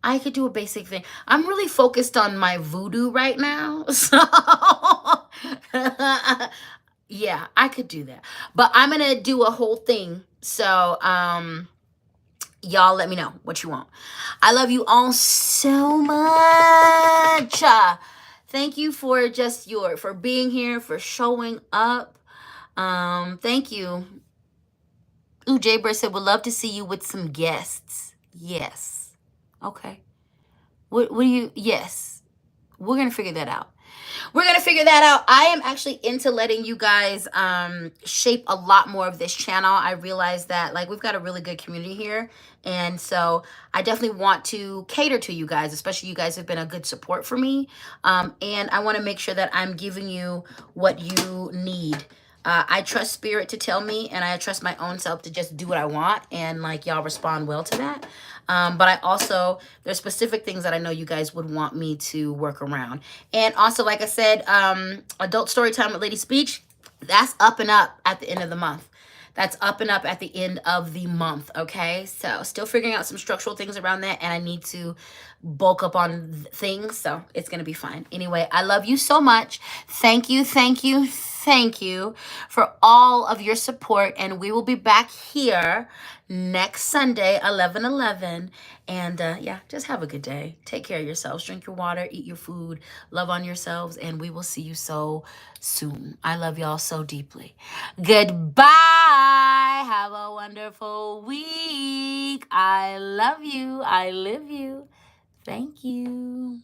[SPEAKER 1] I could do a basic thing. I'm really focused on my voodoo right now. So yeah, I could do that. But I'm going to do a whole thing. So, y'all let me know what you want. I love you all so much. Thank you for for being here, for showing up. Thank you. Ooh, Jay Bird said, would love to see you with some guests. Yes. Okay. What do you, yes. We're going to figure that out. I am actually into letting you guys shape a lot more of this channel. I realize that like we've got a really good community here. And so I definitely want to cater to you guys, especially you guys have been a good support for me. And I want to make sure that I'm giving you what you need. I trust spirit to tell me, and I trust my own self to just do what I want, and like y'all respond well to that. But I also, there's specific things that I know you guys would want me to work around. And also, like I said, adult story time with Lady Speech, that's up and up at the end of the month. Okay? So still figuring out some structural things around that, and I need to bulk up on things, so it's gonna be fine. Anyway, I love you so much. Thank you for all of your support, and we will be back here next Sunday, 11/11. And yeah, just have a good day. Take care of yourselves. Drink your water, eat your food, love on yourselves, and we will see you so soon. I love y'all so deeply. Goodbye. Have a wonderful week. I love you. I live you. Thank you.